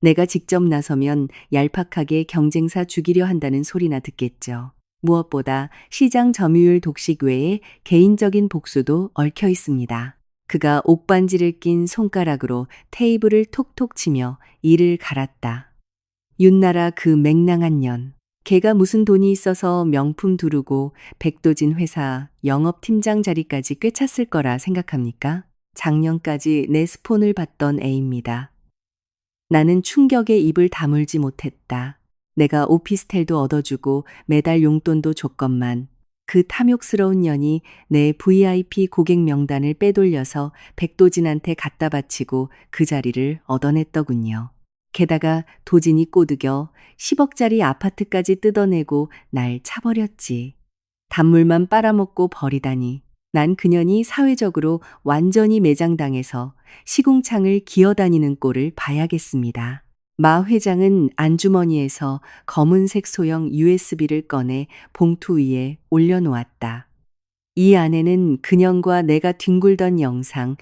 내가 직접 나서면 얄팍하게 경쟁사 죽이려 한다는 소리나 듣겠죠. 무엇보다 시장 점유율 독식 외에 개인적인 복수도 얽혀 있습니다. 그가 옥반지를 낀 손가락으로 테이블을 톡톡 치며 이를 갈았다. 윤나라 그 맹랑한 년. 걔가 무슨 돈이 있어서 명품 두르고 백도진 회사 영업팀장 자리까지 꿰찼을 거라 생각합니까? 작년까지 내 스폰을 받던 애입니다. 나는 충격에 입을 다물지 못했다. 내가 오피스텔도 얻어주고 매달 용돈도 줬건만 그 탐욕스러운 년이 내 VIP 고객 명단을 빼돌려서 백도진한테 갖다 바치고 그 자리를 얻어냈더군요. 게다가 도진이 꼬드겨 10억짜리 아파트까지 뜯어내고 날 차버렸지. 단물만 빨아먹고 버리다니. 난 그년이 사회적으로 완전히 매장당해서 시궁창을 기어다니는 꼴을 봐야겠습니다. 마 회장은 안주머니에서 검은색 소형 USB를 꺼내 봉투 위에 올려놓았다. 이 안에는 그년과 내가 뒹굴던 영상,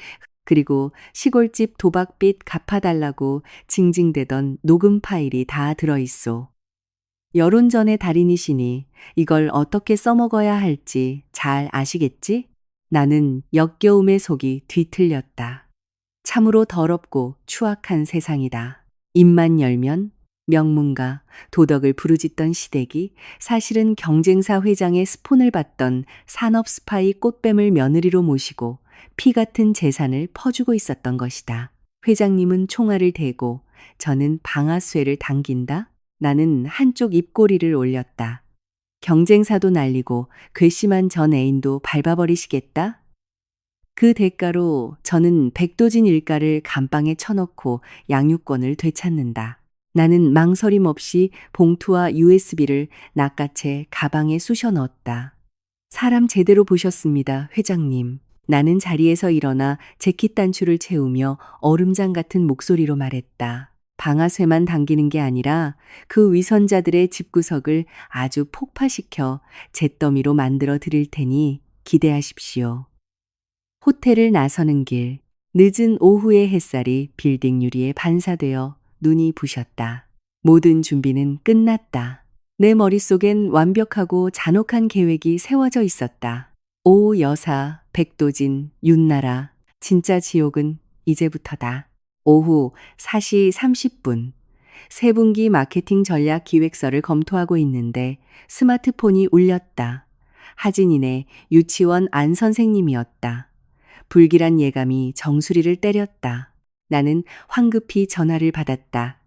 그리고 시골집 도박빚 갚아달라고 징징대던 녹음 파일이 다 들어있소. 여론전의 달인이시니 이걸 어떻게 써먹어야 할지 잘 아시겠지? 나는 역겨움의 속이 뒤틀렸다. 참으로 더럽고 추악한 세상이다. 입만 열면 명문가, 도덕을 부르짖던 시댁이 사실은 경쟁사 회장의 스폰을 받던 산업 스파이 꽃뱀을 며느리로 모시고 피 같은 재산을 퍼주고 있었던 것이다. 회장님은 총알을 대고 저는 방아쇠를 당긴다. 나는 한쪽 입꼬리를 올렸다. 경쟁사도 날리고 괘씸한 전 애인도 밟아버리시겠다? 그 대가로 저는 백도진 일가를 감방에 쳐넣고 양육권을 되찾는다. 나는 망설임 없이 봉투와 USB를 낚아채 가방에 쑤셔 넣었다. 사람 제대로 보셨습니다, 회장님. 나는 자리에서 일어나 재킷 단추를 채우며 얼음장 같은 목소리로 말했다. 방아쇠만 당기는 게 아니라 그 위선자들의 집구석을 아주 폭파시켜 잿더미로 만들어 드릴 테니 기대하십시오. 호텔을 나서는 길, 늦은 오후의 햇살이 빌딩 유리에 반사되어 눈이 부셨다. 모든 준비는 끝났다. 내 머릿속엔 완벽하고 잔혹한 계획이 세워져 있었다. 오 여사, 백도진, 윤나라, 진짜 지옥은 이제부터다. 오후 4시 30분. 세 분기 마케팅 전략 기획서를 검토하고 있는데 스마트폰이 울렸다. 하진이네 유치원 안 선생님이었다. 불길한 예감이 정수리를 때렸다. 나는 황급히 전화를 받았다.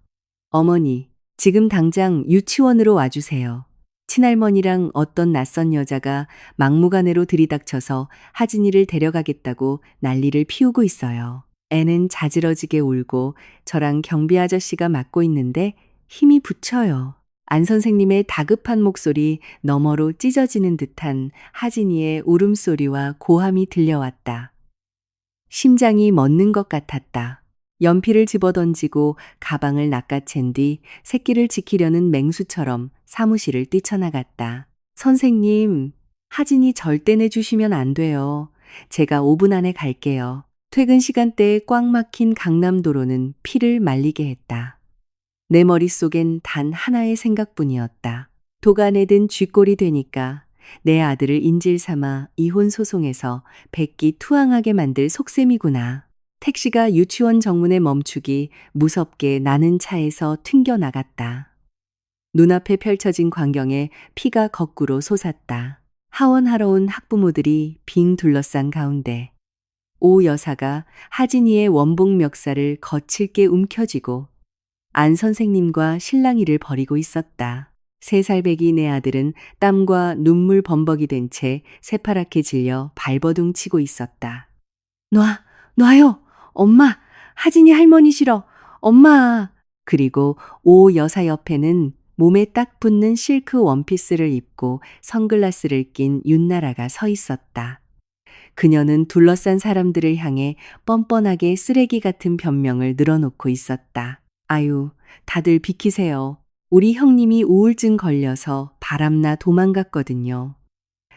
어머니, 지금 당장 유치원으로 와주세요. 친할머니랑 어떤 낯선 여자가 막무가내로 들이닥쳐서 하진이를 데려가겠다고 난리를 피우고 있어요. 애는 자지러지게 울고 저랑 경비 아저씨가 맡고 있는데 힘이 붙여요. 안 선생님의 다급한 목소리 너머로 찢어지는 듯한 하진이의 울음소리와 고함이 들려왔다. 심장이 멎는 것 같았다. 연필을 집어던지고 가방을 낚아챈 뒤 새끼를 지키려는 맹수처럼 사무실을 뛰쳐나갔다. 선생님, 하진이 절대 내주시면 안 돼요. 제가 5분 안에 갈게요. 퇴근 시간대에 꽉 막힌 강남도로는 피를 말리게 했다. 내 머릿속엔 단 하나의 생각뿐이었다. 도간에 든 쥐꼴이 되니까 내 아들을 인질 삼아 이혼 소송에서 백기 투항하게 만들 속셈이구나. 택시가 유치원 정문에 멈추기 무섭게 나는 차에서 튕겨나갔다. 눈앞에 펼쳐진 광경에 피가 거꾸로 솟았다. 하원하러 온 학부모들이 빙 둘러싼 가운데 오 여사가 하진이의 원복 멱살을 거칠게 움켜쥐고 안 선생님과 실랑이를 벌이고 있었다. 3살배기 내 아들은 땀과 눈물 범벅이 된 채 새파랗게 질려 발버둥 치고 있었다. 놔요! 엄마! 하진이 할머니 싫어! 엄마! 그리고 오 여사 옆에는 몸에 딱 붙는 실크 원피스를 입고 선글라스를 낀 윤나라가 서 있었다. 그녀는 둘러싼 사람들을 향해 뻔뻔하게 쓰레기 같은 변명을 늘어놓고 있었다. 아유, 다들 비키세요. 우리 형님이 우울증 걸려서 바람나 도망갔거든요.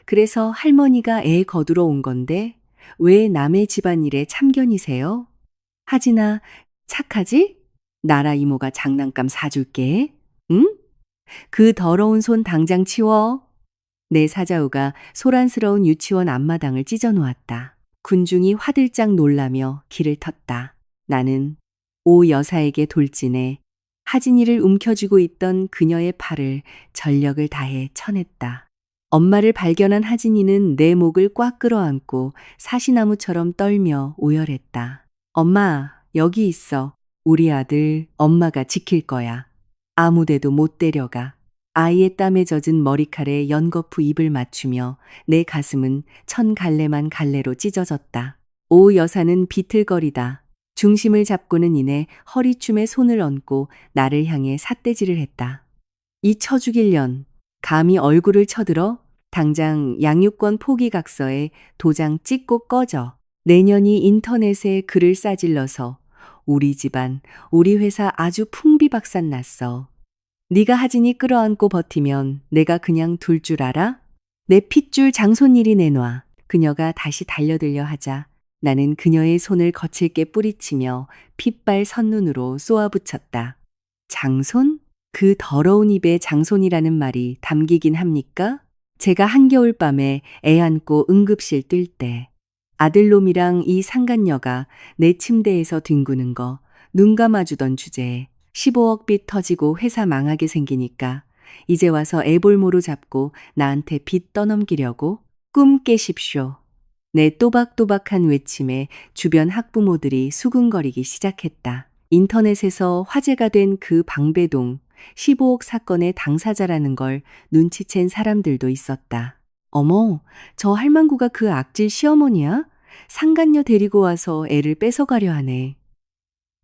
그래서 할머니가 애 거두러 온 건데 왜 남의 집안일에 참견이세요? 하진아, 착하지? 나라 이모가 장난감 사줄게. 응? 그 더러운 손 당장 치워. 내 사자우가 소란스러운 유치원 앞마당을 찢어놓았다. 군중이 화들짝 놀라며 길을 텄다. 나는 오 여사에게 돌진해 하진이를 움켜쥐고 있던 그녀의 팔을 전력을 다해 쳐냈다. 엄마를 발견한 하진이는 내 목을 꽉 끌어안고 사시나무처럼 떨며 오열했다. 엄마, 여기 있어. 우리 아들 엄마가 지킬 거야. 아무데도 못 데려가. 아이의 땀에 젖은 머리칼에 연거푸 입을 맞추며 내 가슴은 천 갈래만 갈래로 찢어졌다. 오 여사는 비틀거리다. 중심을 잡고는 이내 허리춤에 손을 얹고 나를 향해 삿대질을 했다. 이 쳐죽일 년, 감히 얼굴을 쳐들어? 당장 양육권 포기각서에 도장 찍고 꺼져. 내년이 인터넷에 글을 싸질러서 우리 집안, 우리 회사 아주 풍비박산 났어. 네가 하진이 끌어안고 버티면 내가 그냥 둘 줄 알아? 내 핏줄 장손일이 내놔. 그녀가 다시 달려들려 하자 나는 그녀의 손을 거칠게 뿌리치며 핏발 선눈으로 쏘아붙였다. 장손? 그 더러운 입에 장손이라는 말이 담기긴 합니까? 제가 한겨울밤에 애 안고 응급실 뜰 때 아들놈이랑 이 상간녀가 내 침대에서 뒹구는 거 눈 감아주던 주제에 15억 빚 터지고 회사 망하게 생기니까 이제 와서 애볼모로 잡고 나한테 빚 떠넘기려고? 꿈 깨십쇼. 내 또박또박한 외침에 주변 학부모들이 수군거리기 시작했다. 인터넷에서 화제가 된 그 방배동 15억 사건의 당사자라는 걸 눈치챈 사람들도 있었다. 어머, 저 할망구가 그 악질 시어머니야? 상간녀 데리고 와서 애를 뺏어가려 하네.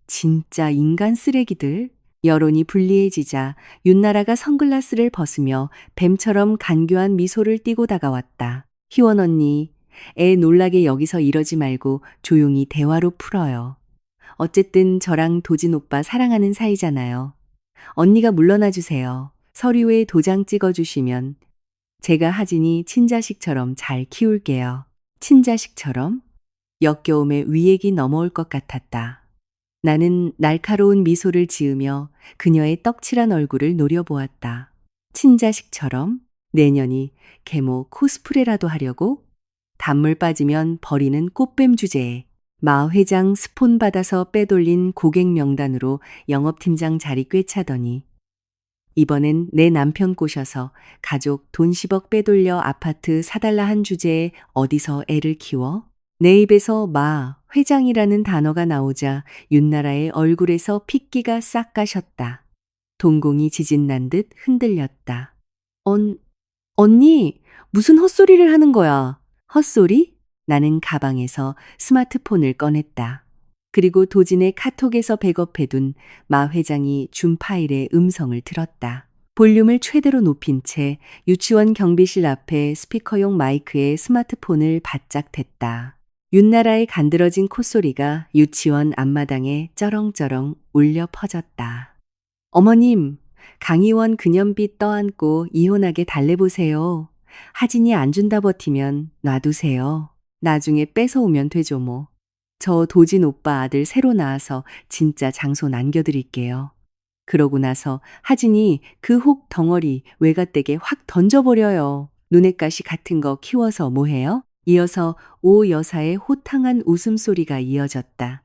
진짜 인간 쓰레기들. 여론이 불리해지자 윤나라가 선글라스를 벗으며 뱀처럼 간교한 미소를 띠고 다가왔다. 희원 언니, 애 놀라게 여기서 이러지 말고 조용히 대화로 풀어요. 어쨌든 저랑 도진 오빠 사랑하는 사이잖아요. 언니가 물러나 주세요. 서류에 도장 찍어주시면 제가 하진이 친자식처럼 잘 키울게요. 친자식처럼? 역겨움에 위액이 넘어올 것 같았다. 나는 날카로운 미소를 지으며 그녀의 떡칠한 얼굴을 노려보았다. 친자식처럼? 내년이 계모 코스프레라도 하려고? 단물 빠지면 버리는 꽃뱀 주제에 마 회장 스폰 받아서 빼돌린 고객 명단으로 영업팀장 자리 꿰차더니 이번엔 내 남편 꼬셔서 가족 돈 10억 빼돌려 아파트 사달라 한 주제에 어디서 애를 키워? 내 입에서 마 회장이라는 단어가 나오자 윤나라의 얼굴에서 핏기가 싹 가셨다. 동공이 지진난 듯 흔들렸다. 언니, 무슨 헛소리를 하는 거야? 헛소리? 나는 가방에서 스마트폰을 꺼냈다. 그리고 도진의 카톡에서 백업해둔 마 회장이 준 파일의 음성을 들었다. 볼륨을 최대로 높인 채 유치원 경비실 앞에 스피커용 마이크에 스마트폰을 바짝 댔다. 윤나라의 간드러진 콧소리가 유치원 앞마당에 쩌렁쩌렁 울려 퍼졌다. 어머님, 강의원 그년빚 떠안고 이혼하게 달래보세요. 하진이 안 준다 버티면 놔두세요. 나중에 뺏어오면 되죠 뭐. 저 도진 오빠 아들 새로 낳아서 진짜 장소 남겨드릴게요. 그러고 나서 하진이 그 혹 덩어리 외갓댁에 확 던져버려요. 눈엣가시 같은 거 키워서 뭐해요? 이어서 오 여사의 호탕한 웃음소리가 이어졌다.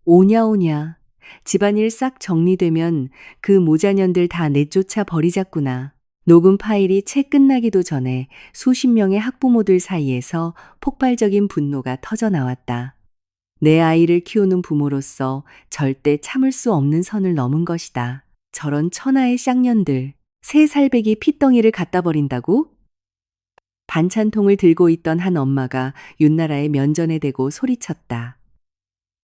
오냐오냐. 집안일 싹 정리되면 그 모자년들 다 내쫓아 버리자꾸나. 녹음 파일이 채 끝나기도 전에 수십 명의 학부모들 사이에서 폭발적인 분노가 터져 나왔다. 내 아이를 키우는 부모로서 절대 참을 수 없는 선을 넘은 것이다. 저런 천하의 쌍년들, 새 살배기 핏덩이를 갖다 버린다고? 반찬통을 들고 있던 한 엄마가 윤나라의 면전에 대고 소리쳤다.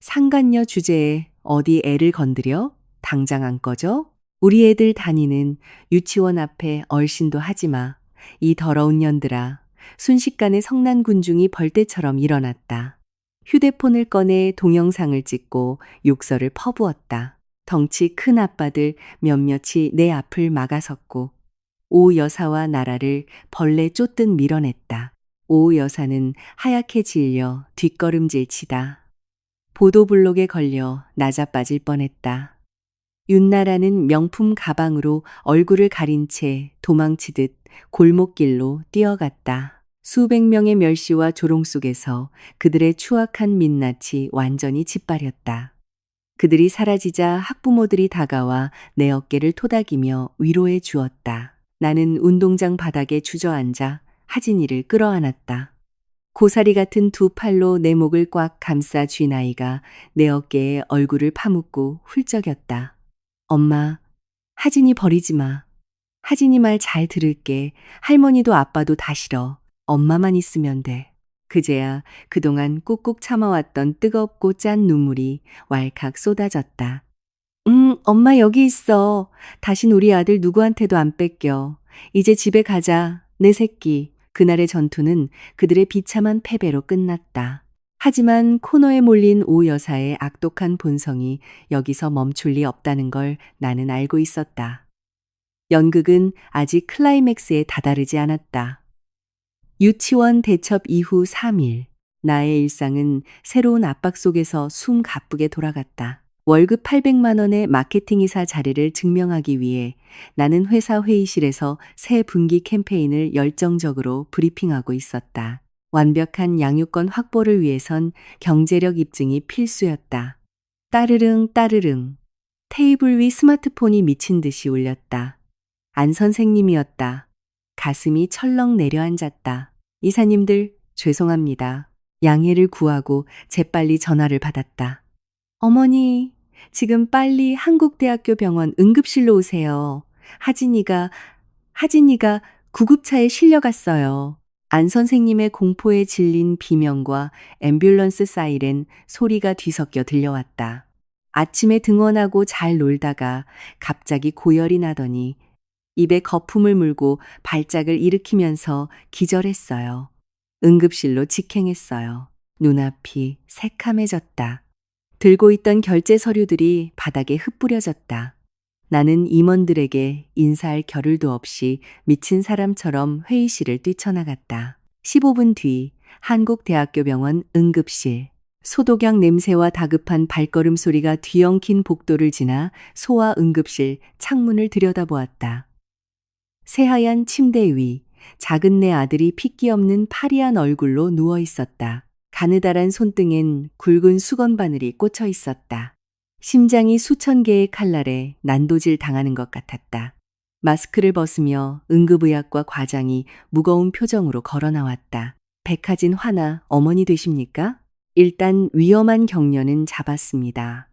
상간녀 주제에 어디 애를 건드려? 당장 안 꺼져? 우리 애들 다니는 유치원 앞에 얼씬도 하지 마. 이 더러운 년들아. 순식간에 성난 군중이 벌떼처럼 일어났다. 휴대폰을 꺼내 동영상을 찍고 욕설을 퍼부었다. 덩치 큰 아빠들 몇몇이 내 앞을 막아섰고 오 여사와 나라를 벌레 쫓듯 밀어냈다. 오 여사는 하얗게 질려 뒷걸음질 치다 보도블록에 걸려 나자빠질 뻔했다. 윤나라는 명품 가방으로 얼굴을 가린 채 도망치듯 골목길로 뛰어갔다. 수백 명의 멸시와 조롱 속에서 그들의 추악한 민낯이 완전히 짓밟렸다. 그들이 사라지자 학부모들이 다가와 내 어깨를 토닥이며 위로해 주었다. 나는 운동장 바닥에 주저앉아 하진이를 끌어안았다. 고사리 같은 두 팔로 내 목을 꽉 감싸 쥔 아이가 내 어깨에 얼굴을 파묻고 훌쩍였다. 엄마, 하진이 버리지 마. 하진이 말 잘 들을게. 할머니도 아빠도 다 싫어. 엄마만 있으면 돼. 그제야 그동안 꾹꾹 참아왔던 뜨겁고 짠 눈물이 왈칵 쏟아졌다. 엄마 여기 있어. 다신 우리 아들 누구한테도 안 뺏겨. 이제 집에 가자. 내 새끼. 그날의 전투는 그들의 비참한 패배로 끝났다. 하지만 코너에 몰린 오 여사의 악독한 본성이 여기서 멈출 리 없다는 걸 나는 알고 있었다. 연극은 아직 클라이맥스에 다다르지 않았다. 유치원 대첩 이후 3일, 나의 일상은 새로운 압박 속에서 숨 가쁘게 돌아갔다. 월급 800만 원의 마케팅이사 자리를 증명하기 위해 나는 회사 회의실에서 새 분기 캠페인을 열정적으로 브리핑하고 있었다. 완벽한 양육권 확보를 위해선 경제력 입증이 필수였다. 따르릉 따르릉. 테이블 위 스마트폰이 미친 듯이 울렸다. 안 선생님이었다. 가슴이 철렁 내려앉았다. 이사님들, 죄송합니다. 양해를 구하고 재빨리 전화를 받았다. 어머니, 지금 빨리 한국대학교 병원 응급실로 오세요. 하진이가 구급차에 실려갔어요. 안 선생님의 공포에 질린 비명과 앰뷸런스 사이렌 소리가 뒤섞여 들려왔다. 아침에 등원하고 잘 놀다가 갑자기 고열이 나더니 입에 거품을 물고 발작을 일으키면서 기절했어요. 응급실로 직행했어요. 눈앞이 새카매졌다. 들고 있던 결제 서류들이 바닥에 흩뿌려졌다. 나는 임원들에게 인사할 겨를도 없이 미친 사람처럼 회의실을 뛰쳐나갔다. 15분 뒤 한국대학교 병원 응급실. 소독약 냄새와 다급한 발걸음 소리가 뒤엉킨 복도를 지나 소아 응급실 창문을 들여다보았다. 새하얀 침대 위 작은 내 아들이 핏기 없는 파리한 얼굴로 누워 있었다. 가느다란 손등엔 굵은 수건 바늘이 꽂혀 있었다. 심장이 수천 개의 칼날에 난도질 당하는 것 같았다. 마스크를 벗으며 응급의학과 과장이 무거운 표정으로 걸어 나왔다. 백하진 화나 어머니 되십니까? 일단 위험한 경련은 잡았습니다.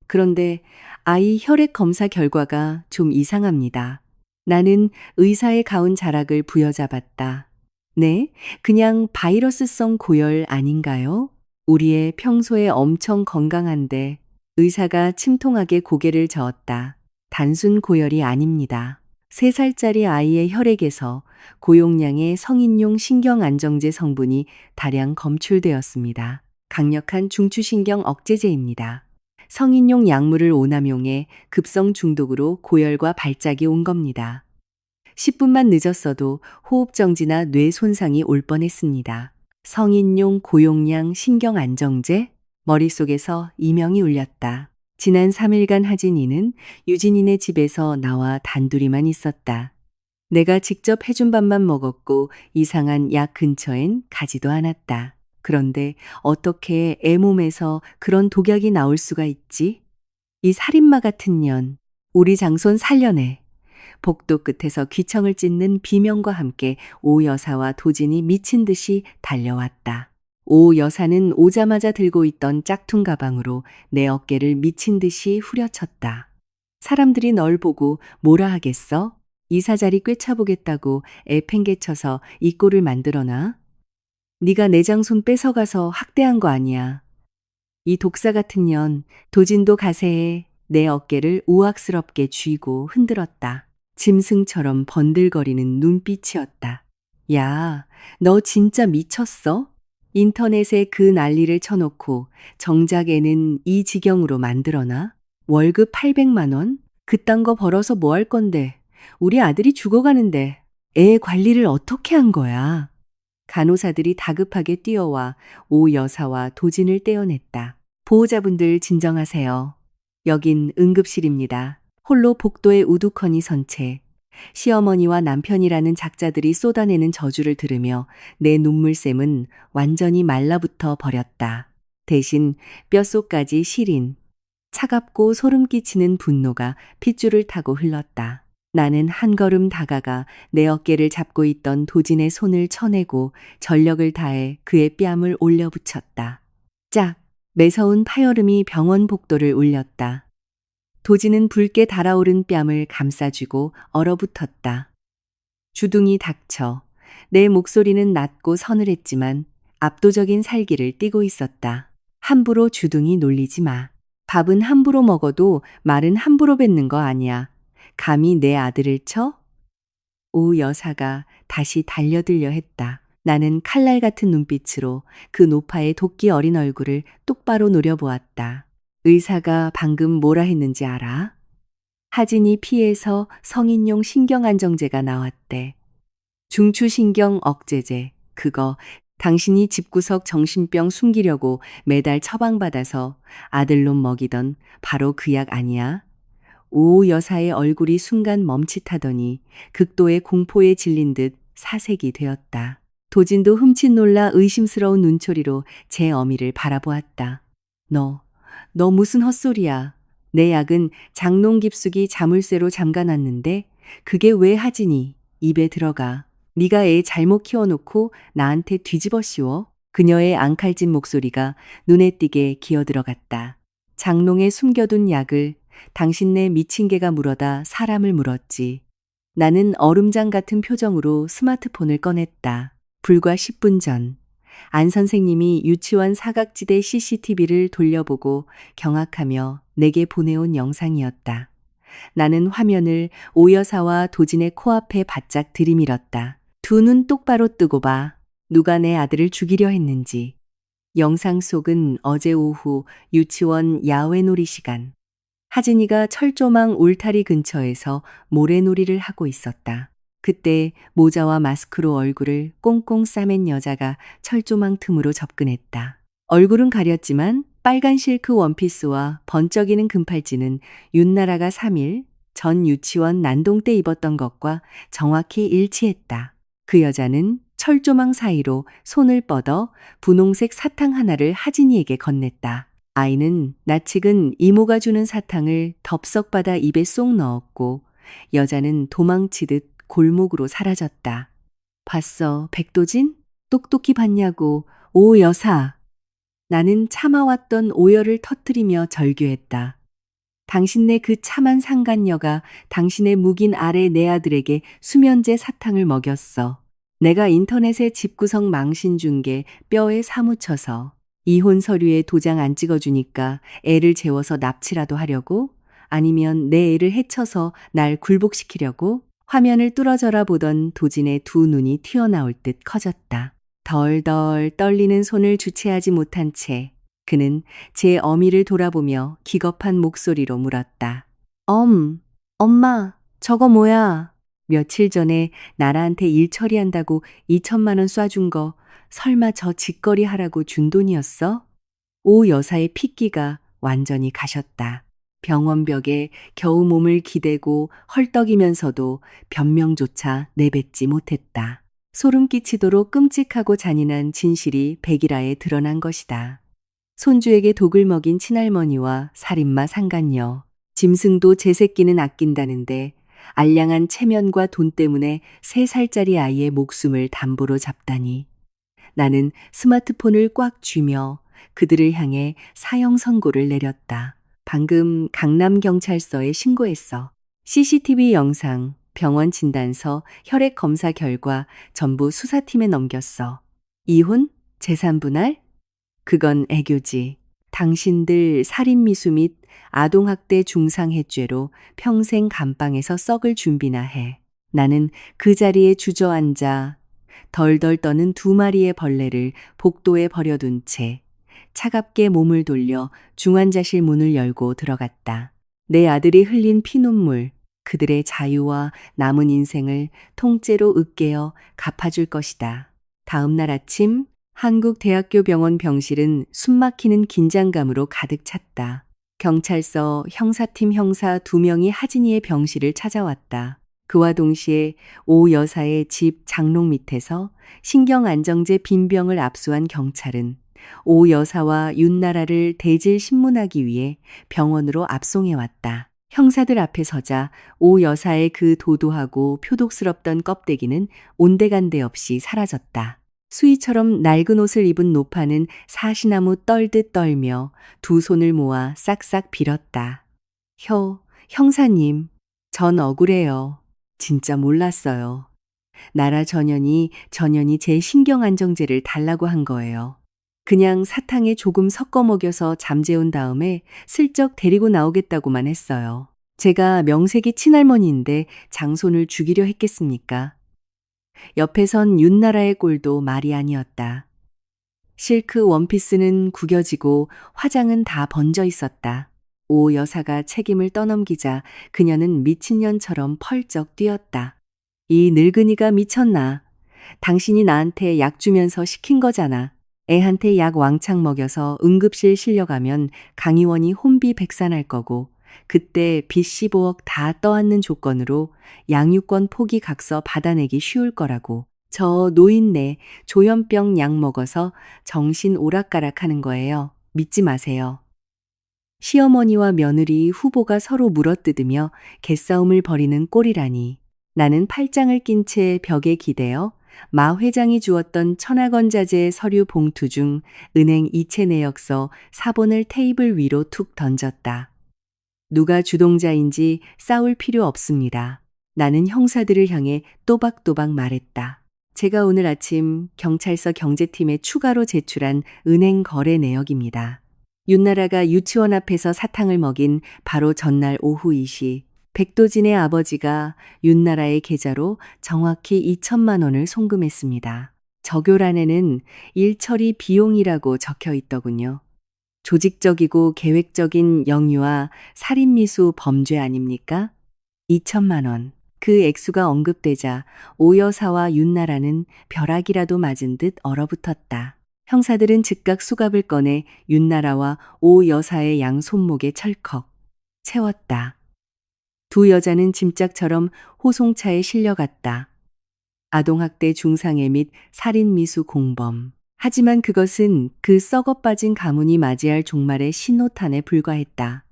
그런데 아이 혈액 검사 결과가 좀 이상합니다. 나는 의사의 가운 자락을 부여잡았다. 네, 그냥 바이러스성 고열 아닌가요? 우리 애 평소에 엄청 건강한데 의사가 침통하게 고개를 저었다. 단순 고열이 아닙니다. 3살짜리 아이의 혈액에서 고용량의 성인용 신경안정제 성분이 다량 검출되었습니다. 강력한 중추신경 억제제입니다. 성인용 약물을 오남용해 급성 중독으로 고열과 발작이 온 겁니다. 10분만 늦었어도 호흡정지나 뇌 손상이 올 뻔했습니다. 성인용 고용량 신경안정제? 머릿속에서 이명이 울렸다. 지난 3일간 하진이는 유진이네 집에서 나와 단둘이만 있었다. 내가 직접 해준 밥만 먹었고 이상한 약 근처엔 가지도 않았다. 그런데 어떻게 애 몸에서 그런 독약이 나올 수가 있지? 이 살인마 같은 년, 우리 장손 살려내. 복도 끝에서 귀청을 찢는 비명과 함께 오 여사와 도진이 미친 듯이 달려왔다. 오 여사는 오자마자 들고 있던 짝퉁 가방으로 내 어깨를 미친 듯이 후려쳤다. 사람들이 널 보고 뭐라 하겠어? 이사 자리 꿰차보겠다고 애 팽개쳐서 이 꼴을 만들어놔? 네가 내 장손 뺏어가서 학대한 거 아니야. 이 독사 같은 년, 도진도 가세해 내 어깨를 우악스럽게 쥐고 흔들었다. 짐승처럼 번들거리는 눈빛이었다. 야, 너 진짜 미쳤어? 인터넷에 그 난리를 쳐놓고 정작 애는 이 지경으로 만들어놔? 월급 800만 원? 그딴 거 벌어서 뭐 할 건데? 우리 아들이 죽어가는데 애 관리를 어떻게 한 거야? 간호사들이 다급하게 뛰어와 오 여사와 도진을 떼어냈다. 보호자분들 진정하세요. 여긴 응급실입니다. 홀로 복도에 우두커니 선 채 시어머니와 남편이라는 작자들이 쏟아내는 저주를 들으며 내 눈물샘은 완전히 말라붙어 버렸다. 대신 뼛속까지 시린 차갑고 소름 끼치는 분노가 핏줄을 타고 흘렀다. 나는 한 걸음 다가가 내 어깨를 잡고 있던 도진의 손을 쳐내고 전력을 다해 그의 뺨을 올려붙였다. 짝! 매서운 파열음이 병원 복도를 울렸다. 도진은 붉게 달아오른 뺨을 감싸쥐고 얼어붙었다. 주둥이 닥쳐 내 목소리는 낮고 서늘했지만 압도적인 살기를 띠고 있었다. 함부로 주둥이 놀리지 마. 밥은 함부로 먹어도 말은 함부로 뱉는 거 아니야. 감히 내 아들을 쳐? 오 여사가 다시 달려들려 했다. 나는 칼날 같은 눈빛으로 그 노파의 도끼 어린 얼굴을 똑바로 노려보았다. 의사가 방금 뭐라 했는지 알아? 하진이 피에서 성인용 신경안정제가 나왔대. 중추신경 억제제. 그거 당신이 집구석 정신병 숨기려고 매달 처방받아서 아들놈 먹이던 바로 그 약 아니야? 오 여사의 얼굴이 순간 멈칫하더니 극도의 공포에 질린 듯 사색이 되었다. 도진도 흠칫 놀라 의심스러운 눈초리로 제 어미를 바라보았다. 너 무슨 헛소리야. 내 약은 장롱 깊숙이 자물쇠로 잠가놨는데 그게 왜 하지니 입에 들어가. 네가 애 잘못 키워놓고 나한테 뒤집어 씌워. 그녀의 앙칼진 목소리가 눈에 띄게 기어들어갔다. 장롱에 숨겨둔 약을 당신네 미친 개가 물어다 사람을 물었지. 나는 얼음장 같은 표정으로 스마트폰을 꺼냈다. 불과 10분 전. 안 선생님이 유치원 사각지대 CCTV를 돌려보고 경악하며 내게 보내온 영상이었다. 나는 화면을 오 여사와 도진의 코앞에 바짝 들이밀었다. 두 눈 똑바로 뜨고 봐. 누가 내 아들을 죽이려 했는지. 영상 속은 어제 오후 유치원 야외놀이 시간. 하진이가 철조망 울타리 근처에서 모래놀이를 하고 있었다. 그때 모자와 마스크로 얼굴을 꽁꽁 싸맨 여자가 철조망 틈으로 접근했다. 얼굴은 가렸지만 빨간 실크 원피스와 번쩍이는 금팔찌는 윤나라가 3일 전 유치원 난동 때 입었던 것과 정확히 일치했다. 그 여자는 철조망 사이로 손을 뻗어 분홍색 사탕 하나를 하진이에게 건넸다. 아이는 낯익은 이모가 주는 사탕을 덥석 받아 입에 쏙 넣었고 여자는 도망치듯 골목으로 사라졌다. 봤어, 백도진? 똑똑히 봤냐고, 오 여사. 나는 참아왔던 오열을 터뜨리며 절규했다. 당신네 그 참한 상간녀가 당신의 묵인 아래 내 아들에게 수면제 사탕을 먹였어. 내가 인터넷에 집구석 망신 준 게 뼈에 사무쳐서 이혼 서류에 도장 안 찍어주니까 애를 재워서 납치라도 하려고? 아니면 내 애를 해쳐서 날 굴복시키려고? 화면을 뚫어져라 보던 도진의 두 눈이 튀어나올 듯 커졌다. 덜덜 떨리는 손을 주체하지 못한 채 그는 제 어미를 돌아보며 기겁한 목소리로 물었다. 엄마, 저거 뭐야? 며칠 전에 나라한테 일 처리한다고 2천만 원 쏴준 거 설마 저 짓거리 하라고 준 돈이었어? 오 여사의 핏기가 완전히 가셨다. 병원 벽에 겨우 몸을 기대고 헐떡이면서도 변명조차 내뱉지 못했다. 소름 끼치도록 끔찍하고 잔인한 진실이 백일하에 드러난 것이다. 손주에게 독을 먹인 친할머니와 살인마 상간녀, 짐승도 제 새끼는 아낀다는데 알량한 체면과 돈 때문에 3살짜리 아이의 목숨을 담보로 잡다니. 나는 스마트폰을 꽉 쥐며 그들을 향해 사형 선고를 내렸다. 방금 강남경찰서에 신고했어. CCTV 영상, 병원 진단서, 혈액 검사 결과 전부 수사팀에 넘겼어. 이혼? 재산분할? 그건 애교지. 당신들 살인미수 및 아동학대 중상해죄로 평생 감방에서 썩을 준비나 해. 나는 그 자리에 주저앉아 덜덜 떠는 2마리의 벌레를 복도에 버려둔 채 차갑게 몸을 돌려 중환자실 문을 열고 들어갔다. 내 아들이 흘린 피눈물, 그들의 자유와 남은 인생을 통째로 으깨어 갚아줄 것이다. 다음 날 아침 한국대학교 병원 병실은 숨막히는 긴장감으로 가득 찼다. 경찰서 형사팀 형사 2명이 하진이의 병실을 찾아왔다. 그와 동시에 오 여사의 집 장롱 밑에서 신경안정제 빈병을 압수한 경찰은 오 여사와 윤나라를 대질 신문하기 위해 병원으로 압송해 왔다. 형사들 앞에 서자 오 여사의 그 도도하고 표독스럽던 껍데기는 온데간데 없이 사라졌다. 수의처럼 낡은 옷을 입은 노파는 사시나무 떨듯 떨며 두 손을 모아 싹싹 빌었다. 형사님, 전 억울해요. 진짜 몰랐어요. 나라 전현이 제 신경안정제를 달라고 한 거예요. 그냥 사탕에 조금 섞어 먹여서 잠재운 다음에 슬쩍 데리고 나오겠다고만 했어요. 제가 명색이 친할머니인데 장손을 죽이려 했겠습니까? 옆에 선 윤나라의 꼴도 말이 아니었다. 실크 원피스는 구겨지고 화장은 다 번져 있었다. 오 여사가 책임을 떠넘기자 그녀는 미친년처럼 펄쩍 뛰었다. 이 늙은이가 미쳤나? 당신이 나한테 약 주면서 시킨 거잖아. 애한테 약 왕창 먹여서 응급실 실려가면 강의원이 혼비백산할 거고 그때 빚 15억 다 떠안는 조건으로 양육권 포기 각서 받아내기 쉬울 거라고. 저 노인네 조현병 약 먹어서 정신 오락가락하는 거예요. 믿지 마세요. 시어머니와 며느리 후보가 서로 물어뜯으며 개싸움을 벌이는 꼴이라니. 나는 팔짱을 낀 채 벽에 기대어 마 회장이 주었던 천하건자재 서류 봉투 중 은행 이체 내역서 사본을 테이블 위로 툭 던졌다. 누가 주동자인지 싸울 필요 없습니다. 나는 형사들을 향해 또박또박 말했다. 제가 오늘 아침 경찰서 경제팀에 추가로 제출한 은행 거래 내역입니다. 윤나라가 유치원 앞에서 사탕을 먹인 바로 전날 오후 2시 백도진의 아버지가 윤나라의 계좌로 정확히 2천만 원을 송금했습니다. 적요란에는 일처리 비용이라고 적혀 있더군요. 조직적이고 계획적인 영유아 살인미수 범죄 아닙니까? 2천만 원. 그 액수가 언급되자 오 여사와 윤나라는 벼락이라도 맞은 듯 얼어붙었다. 형사들은 즉각 수갑을 꺼내 윤나라와 오 여사의 양 손목에 철컥 채웠다. 두 여자는 짐짝처럼 호송차에 실려갔다. 아동학대 중상해 및 살인미수 공범. 하지만 그것은 그 썩어빠진 가문이 맞이할 종말의 신호탄에 불과했다.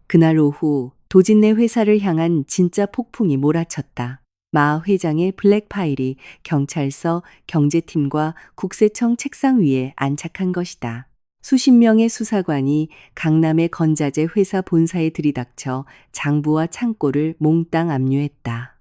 그날 오후 도진네 회사를 향한 진짜 폭풍이 몰아쳤다. 마 회장의 블랙 파일이 경찰서, 경제팀과 국세청 책상 위에 안착한 것이다. 수십 명의 수사관이 강남의 건자재 회사 본사에 들이닥쳐 장부와 창고를 몽땅 압류했다.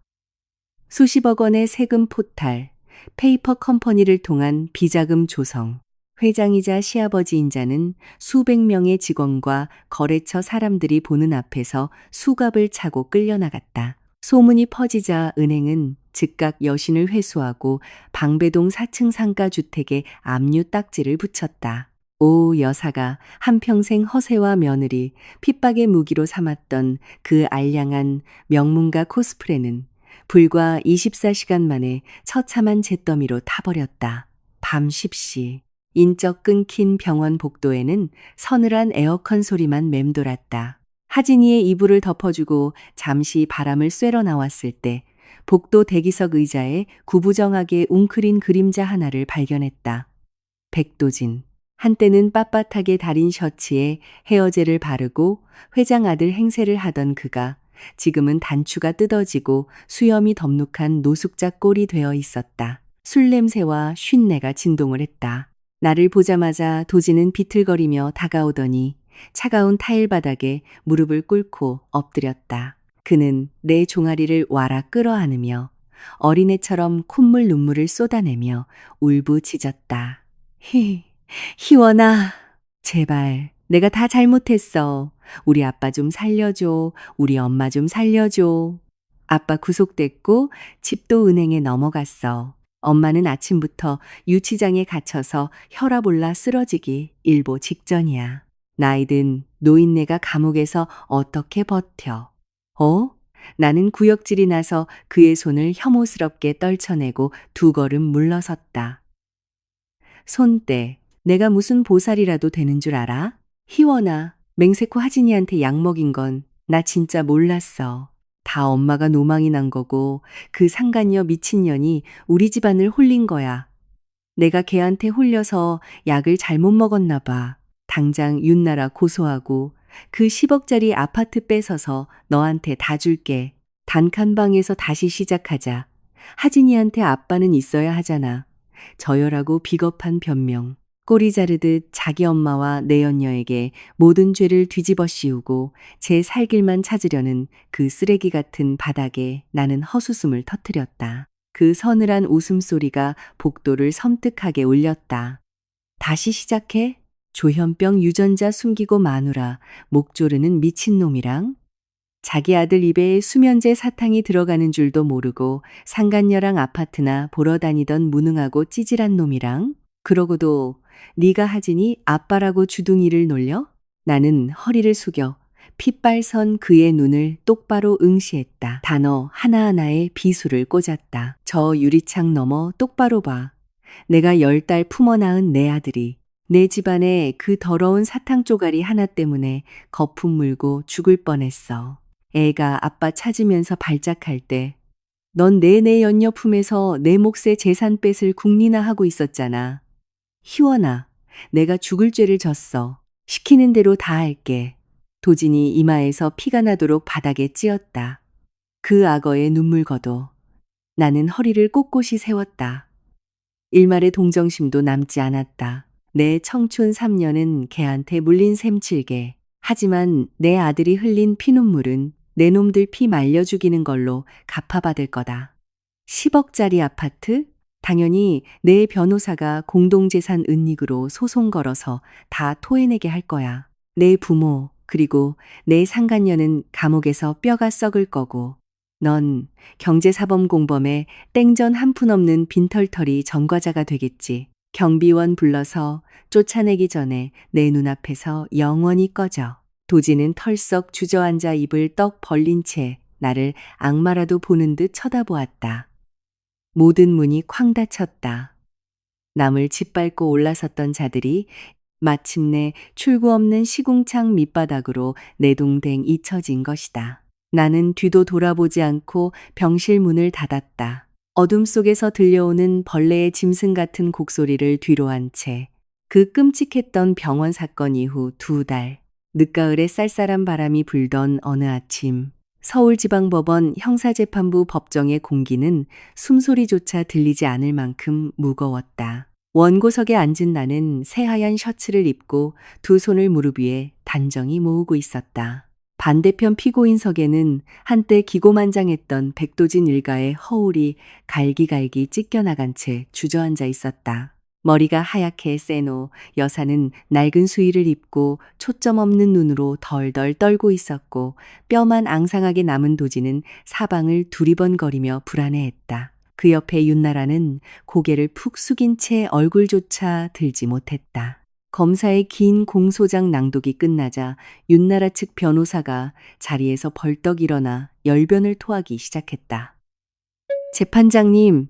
수십억 원의 세금 포탈, 페이퍼 컴퍼니를 통한 비자금 조성, 회장이자 시아버지인 자는 수백 명의 직원과 거래처 사람들이 보는 앞에서 수갑을 차고 끌려나갔다. 소문이 퍼지자 은행은 즉각 여신을 회수하고 방배동 4층 상가 주택에 압류 딱지를 붙였다. 오 여사가 한평생 허세와 며느리, 핍박의 무기로 삼았던 그 알량한 명문가 코스프레는 불과 24시간 만에 처참한 잿더미로 타버렸다. 밤 10시. 인적 끊긴 병원 복도에는 서늘한 에어컨 소리만 맴돌았다. 하진이의 이불을 덮어주고 잠시 바람을 쐬러 나왔을 때 복도 대기석 의자에 구부정하게 웅크린 그림자 하나를 발견했다. 백도진. 한때는 빳빳하게 다린 셔츠에 헤어젤을 바르고 회장 아들 행세를 하던 그가 지금은 단추가 뜯어지고 수염이 덕룩한 노숙자 꼴이 되어 있었다. 술 냄새와 쉰내가 진동을 했다. 나를 보자마자 도진은 비틀거리며 다가오더니 차가운 타일 바닥에 무릎을 꿇고 엎드렸다. 그는 내 종아리를 와라 끌어안으며 어린애처럼 콧물 눈물을 쏟아내며 울부짖었다. 희원아, 제발 내가 다 잘못했어. 우리 아빠 좀 살려줘. 우리 엄마 좀 살려줘. 아빠 구속됐고 집도 은행에 넘어갔어. 엄마는 아침부터 유치장에 갇혀서 혈압 올라 쓰러지기 일보 직전이야. 나이든 노인네가 감옥에서 어떻게 버텨? 나는 구역질이 나서 그의 손을 혐오스럽게 떨쳐내고 두 걸음 물러섰다. 손대. 내가 무슨 보살이라도 되는 줄 알아? 희원아, 맹세코 하진이한테 약 먹인 건 나 진짜 몰랐어. 다 엄마가 노망이 난 거고 그 상간녀 미친년이 우리 집안을 홀린 거야. 내가 걔한테 홀려서 약을 잘못 먹었나 봐. 당장 윤나라 고소하고 그 10억짜리 아파트 뺏어서 너한테 다 줄게. 단칸방에서 다시 시작하자. 하진이한테 아빠는 있어야 하잖아. 저열하고 비겁한 변명. 꼬리 자르듯 자기 엄마와 내연녀에게 모든 죄를 뒤집어 씌우고 제 살 길만 찾으려는 그 쓰레기 같은 바닥에 나는 헛웃음을 터뜨렸다. 그 서늘한 웃음소리가 복도를 섬뜩하게 울렸다. 다시 시작해? 조현병 유전자 숨기고 마누라, 목 조르는 미친놈이랑 자기 아들 입에 수면제 사탕이 들어가는 줄도 모르고 상간녀랑 아파트나 보러 다니던 무능하고 찌질한 놈이랑 그러고도 네가 하지니 아빠라고 주둥이를 놀려? 나는 허리를 숙여 핏발선 그의 눈을 똑바로 응시했다. 단어 하나하나에 비수를 꽂았다. 저 유리창 너머 똑바로 봐. 내가 10달 품어 낳은 내 아들이 내 집안에 그 더러운 사탕 쪼가리 하나 때문에 거품 물고 죽을 뻔했어. 애가 아빠 찾으면서 발작할 때 넌 내 연녀 품에서 내 몫의 재산 뺏을 궁리나 하고 있었잖아. 희원아, 내가 죽을 죄를 졌어. 시키는 대로 다 할게. 도진이 이마에서 피가 나도록 바닥에 찧었다. 그 악어의 눈물 거도 나는 허리를 꼿꼿이 세웠다. 일말의 동정심도 남지 않았다. 내 청춘 3년은 걔한테 물린 셈칠게. 하지만 내 아들이 흘린 피눈물은 내 놈들 피 말려 죽이는 걸로 갚아받을 거다. 10억짜리 아파트? 당연히 내 변호사가 공동재산 은닉으로 소송 걸어서 다 토해내게 할 거야. 내 부모 그리고 내 상간녀는 감옥에서 뼈가 썩을 거고 넌 경제사범 공범에 땡전 한 푼 없는 빈털터리 전과자가 되겠지. 경비원 불러서 쫓아내기 전에 내 눈앞에서 영원히 꺼져. 도지는 털썩 주저앉아 입을 떡 벌린 채 나를 악마라도 보는 듯 쳐다보았다. 모든 문이 쾅 닫혔다. 남을 짓밟고 올라섰던 자들이 마침내 출구 없는 시궁창 밑바닥으로 내동댕 잊혀진 것이다. 나는 뒤도 돌아보지 않고 병실 문을 닫았다. 어둠 속에서 들려오는 벌레의 짐승 같은 곡소리를 뒤로 한 채 그 끔찍했던 병원 사건 이후 2달, 늦가을에 쌀쌀한 바람이 불던 어느 아침, 서울지방법원 형사재판부 법정의 공기는 숨소리조차 들리지 않을 만큼 무거웠다. 원고석에 앉은 나는 새하얀 셔츠를 입고 두 손을 무릎 위에 단정히 모으고 있었다. 반대편 피고인석에는 한때 기고만장했던 백도진 일가의 허울이 갈기갈기 찢겨나간 채 주저앉아 있었다. 머리가 하얗게 새노 여사는 낡은 수의를 입고 초점 없는 눈으로 덜덜 떨고 있었고 뼈만 앙상하게 남은 도지는 사방을 두리번거리며 불안해했다. 그 옆에 윤나라는 고개를 푹 숙인 채 얼굴조차 들지 못했다. 검사의 긴 공소장 낭독이 끝나자 윤나라 측 변호사가 자리에서 벌떡 일어나 열변을 토하기 시작했다. 재판장님,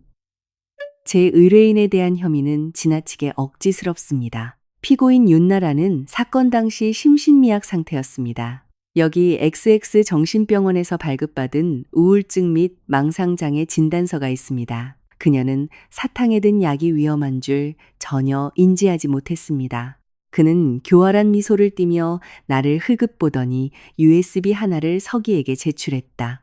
제 의뢰인에 대한 혐의는 지나치게 억지스럽습니다. 피고인 윤나라는 사건 당시 심신미약 상태였습니다. 여기 XX 정신병원에서 발급받은 우울증 및 망상장애 진단서가 있습니다. 그녀는 사탕에 든 약이 위험한 줄 전혀 인지하지 못했습니다. 그는 교활한 미소를 띠며 나를 흘끗 보더니 USB 하나를 서기에게 제출했다.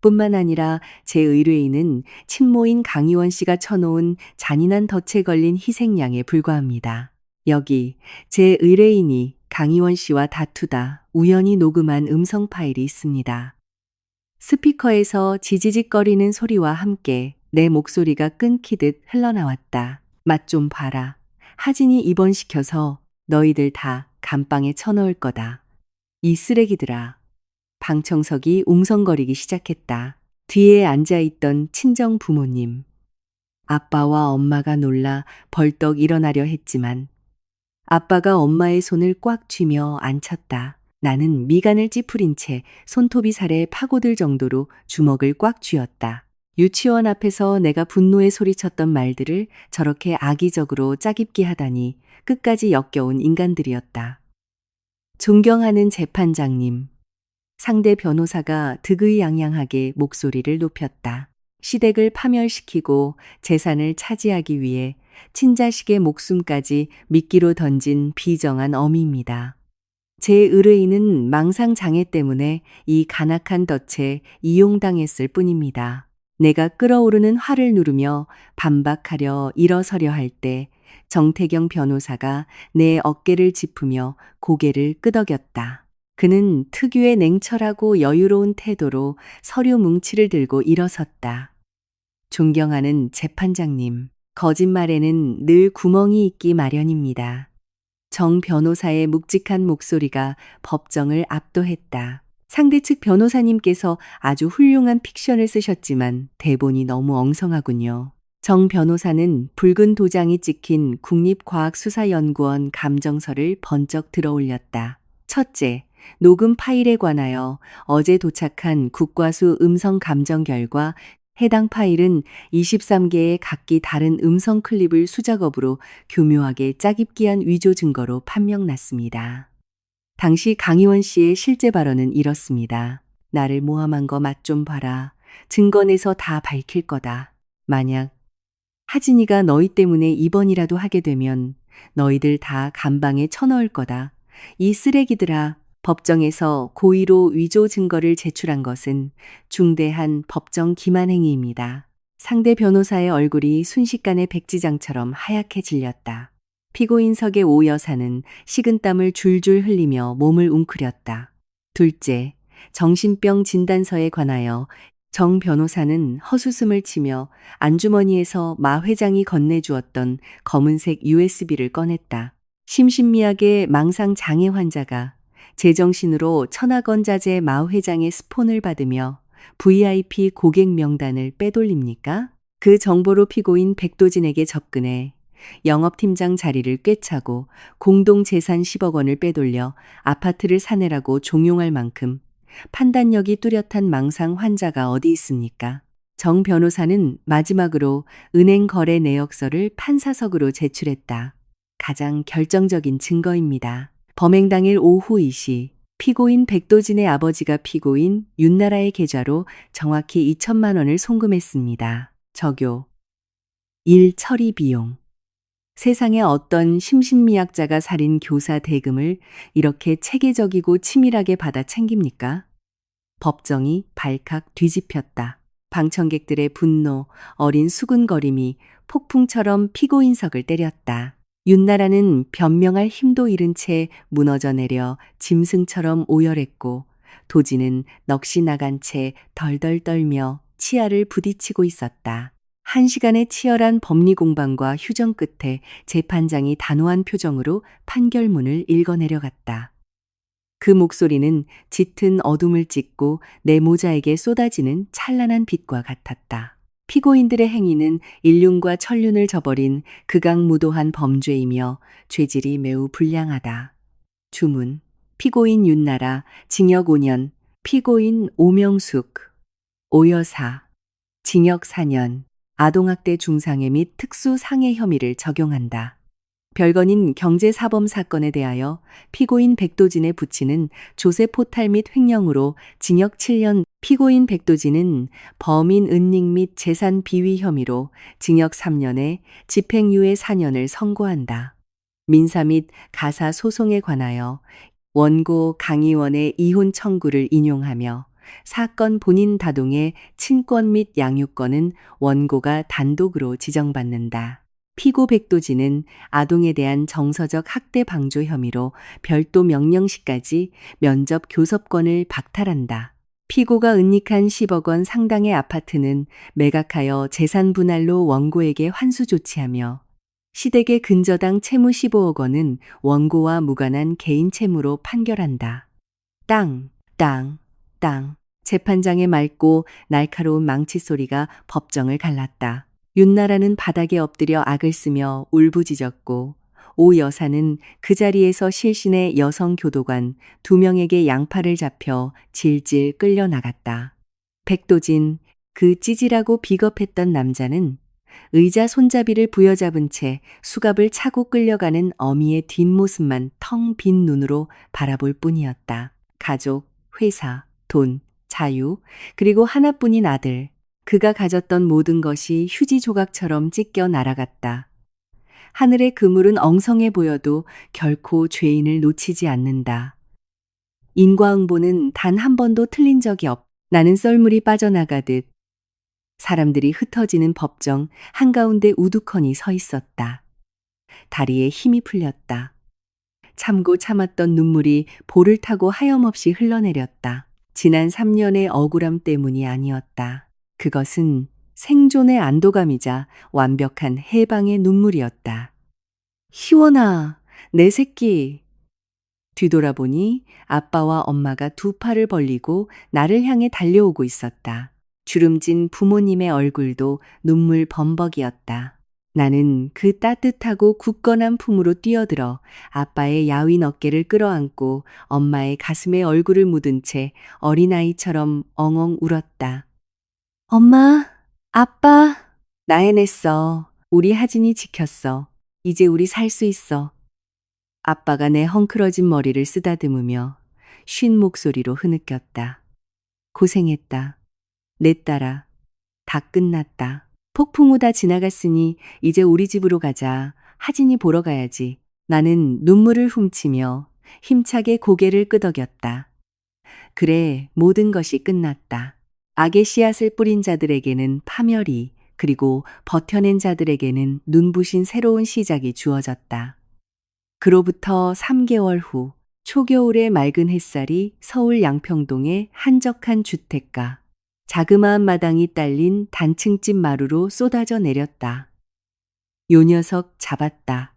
뿐만 아니라 제 의뢰인은 친모인 강희원 씨가 쳐놓은 잔인한 덫에 걸린 희생양에 불과합니다. 여기 제 의뢰인이 강희원 씨와 다투다 우연히 녹음한 음성 파일이 있습니다. 스피커에서 지지직거리는 소리와 함께 내 목소리가 끊기듯 흘러나왔다. 맛 좀 봐라. 하진이 입원시켜서 너희들 다 감방에 쳐넣을 거다. 이 쓰레기들아. 방청석이 웅성거리기 시작했다. 뒤에 앉아있던 친정 부모님. 아빠와 엄마가 놀라 벌떡 일어나려 했지만 아빠가 엄마의 손을 꽉 쥐며 앉혔다. 나는 미간을 찌푸린 채 손톱이 살에 파고들 정도로 주먹을 꽉 쥐었다. 유치원 앞에서 내가 분노에 소리쳤던 말들을 저렇게 악의적으로 짜깁기 하다니 끝까지 역겨운 인간들이었다. 존경하는 재판장님. 상대 변호사가 득의양양하게 목소리를 높였다. 시댁을 파멸시키고 재산을 차지하기 위해 친자식의 목숨까지 미끼로 던진 비정한 어미입니다. 제 의뢰인은 망상 장애 때문에 이 간악한 덫에 이용당했을 뿐입니다. 내가 끓어오르는 화를 누르며 반박하려 일어서려 할 때 정태경 변호사가 내 어깨를 짚으며 고개를 끄덕였다. 그는 특유의 냉철하고 여유로운 태도로 서류 뭉치를 들고 일어섰다. 존경하는 재판장님, 거짓말에는 늘 구멍이 있기 마련입니다. 정 변호사의 묵직한 목소리가 법정을 압도했다. 상대 측 변호사님께서 아주 훌륭한 픽션을 쓰셨지만 대본이 너무 엉성하군요. 정 변호사는 붉은 도장이 찍힌 국립과학수사연구원 감정서를 번쩍 들어올렸다. 첫째, 녹음 파일에 관하여 어제 도착한 국과수 음성 감정 결과 해당 파일은 23개의 각기 다른 음성 클립을 수작업으로 교묘하게 짜깁기한 위조 증거로 판명났습니다. 당시 강희원 씨의 실제 발언은 이렇습니다. 나를 모함한 거 맛 좀 봐라. 증거 내서 다 밝힐 거다. 만약 하진이가 너희 때문에 입원이라도 하게 되면 너희들 다 감방에 쳐넣을 거다. 이 쓰레기들아. 법정에서 고의로 위조 증거를 제출한 것은 중대한 법정 기만 행위입니다. 상대 변호사의 얼굴이 순식간에 백지장처럼 하얗게 질렸다. 피고인석의 오 여사는 식은땀을 줄줄 흘리며 몸을 웅크렸다. 둘째, 정신병 진단서에 관하여 정 변호사는 헛웃음을 치며 안주머니에서 마 회장이 건네주었던 검은색 USB를 꺼냈다. 심신미약의 망상 장애 환자가 제정신으로 천하건자재 마 회장의 스폰을 받으며 VIP 고객 명단을 빼돌립니까? 그 정보로 피고인 백도진에게 접근해 영업팀장 자리를 꿰차고 공동재산 10억 원을 빼돌려 아파트를 사내라고 종용할 만큼 판단력이 뚜렷한 망상 환자가 어디 있습니까? 정 변호사는 마지막으로 은행 거래 내역서를 판사석으로 제출했다. 가장 결정적인 증거입니다. 범행 당일 오후 2시 피고인 백도진의 아버지가 피고인 윤나라의 계좌로 정확히 2천만 원을 송금했습니다. 적요. 일 처리 비용. 세상에 어떤 심신미약자가 살인 교사 대금을 이렇게 체계적이고 치밀하게 받아 챙깁니까? 법정이 발칵 뒤집혔다. 방청객들의 분노, 어린 수군거림이 폭풍처럼 피고인석을 때렸다. 윤나라는 변명할 힘도 잃은 채 무너져 내려 짐승처럼 오열했고 도지는 넋이 나간 채 덜덜 떨며 치아를 부딪히고 있었다. 1시간의 치열한 법리 공방과 휴정 끝에 재판장이 단호한 표정으로 판결문을 읽어내려갔다. 그 목소리는 짙은 어둠을 찢고 내 모자에게 쏟아지는 찬란한 빛과 같았다. 피고인들의 행위는 인륜과 천륜을 저버린 극악무도한 범죄이며 죄질이 매우 불량하다. 주문. 피고인 윤나라, 징역 5년. 피고인 오명숙, 오여사, 징역 4년. 아동학대 중상해 및 특수상해 혐의를 적용한다. 별건인 경제사범 사건에 대하여 피고인 백도진의 부친은 조세포탈 및 횡령으로 징역 7년, 피고인 백도진은 범인 은닉 및 재산 비위 혐의로 징역 3년에 집행유예 4년을 선고한다. 민사 및 가사 소송에 관하여 원고 강희원의 이혼 청구를 인용하며 사건 본인 다동의 친권 및 양육권은 원고가 단독으로 지정받는다. 피고 백도진은 아동에 대한 정서적 학대 방조 혐의로 별도 명령시까지 면접 교섭권을 박탈한다. 피고가 은닉한 10억 원 상당의 아파트는 매각하여 재산 분할로 원고에게 환수 조치하며 시댁의 근저당 채무 15억 원은 원고와 무관한 개인 채무로 판결한다. 땅. 재판장의 맑고 날카로운 망치 소리가 법정을 갈랐다. 윤나라는 바닥에 엎드려 악을 쓰며 울부짖었고 오 여사는 그 자리에서 실신의 여성 교도관 2명에게 양팔을 잡혀 질질 끌려나갔다. 백도진, 그 찌질하고 비겁했던 남자는 의자 손잡이를 부여잡은 채 수갑을 차고 끌려가는 어미의 뒷모습만 텅 빈 눈으로 바라볼 뿐이었다. 가족, 회사, 돈, 자유, 그리고 하나뿐인 아들. 그가 가졌던 모든 것이 휴지 조각처럼 찢겨 날아갔다. 하늘의 그물은 엉성해 보여도 결코 죄인을 놓치지 않는다. 인과응보는 단 한 번도 틀린 적이 없. 나는 썰물이 빠져나가듯 사람들이 흩어지는 법정 한가운데 우두커니 서 있었다. 다리에 힘이 풀렸다. 참고 참았던 눈물이 볼을 타고 하염없이 흘러내렸다. 지난 3년의 억울함 때문이 아니었다. 그것은 생존의 안도감이자 완벽한 해방의 눈물이었다. 희원아, 내 새끼. 뒤돌아보니 아빠와 엄마가 두 팔을 벌리고 나를 향해 달려오고 있었다. 주름진 부모님의 얼굴도 눈물 범벅이었다. 나는 그 따뜻하고 굳건한 품으로 뛰어들어 아빠의 야윈 어깨를 끌어안고 엄마의 가슴에 얼굴을 묻은 채 어린아이처럼 엉엉 울었다. 엄마, 아빠, 나 해냈어. 우리 하진이 지켰어. 이제 우리 살 수 있어. 아빠가 내 헝클어진 머리를 쓰다듬으며 쉰 목소리로 흐느꼈다. 고생했다. 내 딸아, 다 끝났다. 폭풍우 다 지나갔으니 이제 우리 집으로 가자. 하진이 보러 가야지. 나는 눈물을 훔치며 힘차게 고개를 끄덕였다. 그래, 모든 것이 끝났다. 악의 씨앗을 뿌린 자들에게는 파멸이, 그리고 버텨낸 자들에게는 눈부신 새로운 시작이 주어졌다. 그로부터 3개월 후, 초겨울의 맑은 햇살이 서울 양평동의 한적한 주택가, 자그마한 마당이 딸린 단층집 마루로 쏟아져 내렸다. 요 녀석 잡았다.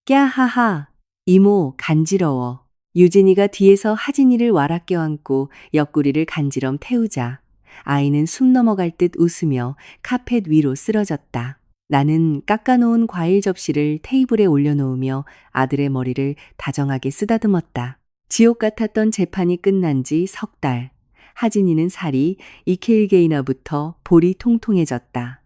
꺄하하, 이모 간지러워. 유진이가 뒤에서 하진이를 와라 껴안고 옆구리를 간지럼 태우자 아이는 숨 넘어갈 듯 웃으며 카펫 위로 쓰러졌다. 나는 깎아놓은 과일 접시를 테이블에 올려놓으며 아들의 머리를 다정하게 쓰다듬었다. 지옥 같았던 재판이 끝난 지 석 달. 하진이는 살이 이케일게이나부터 볼이 통통해졌다.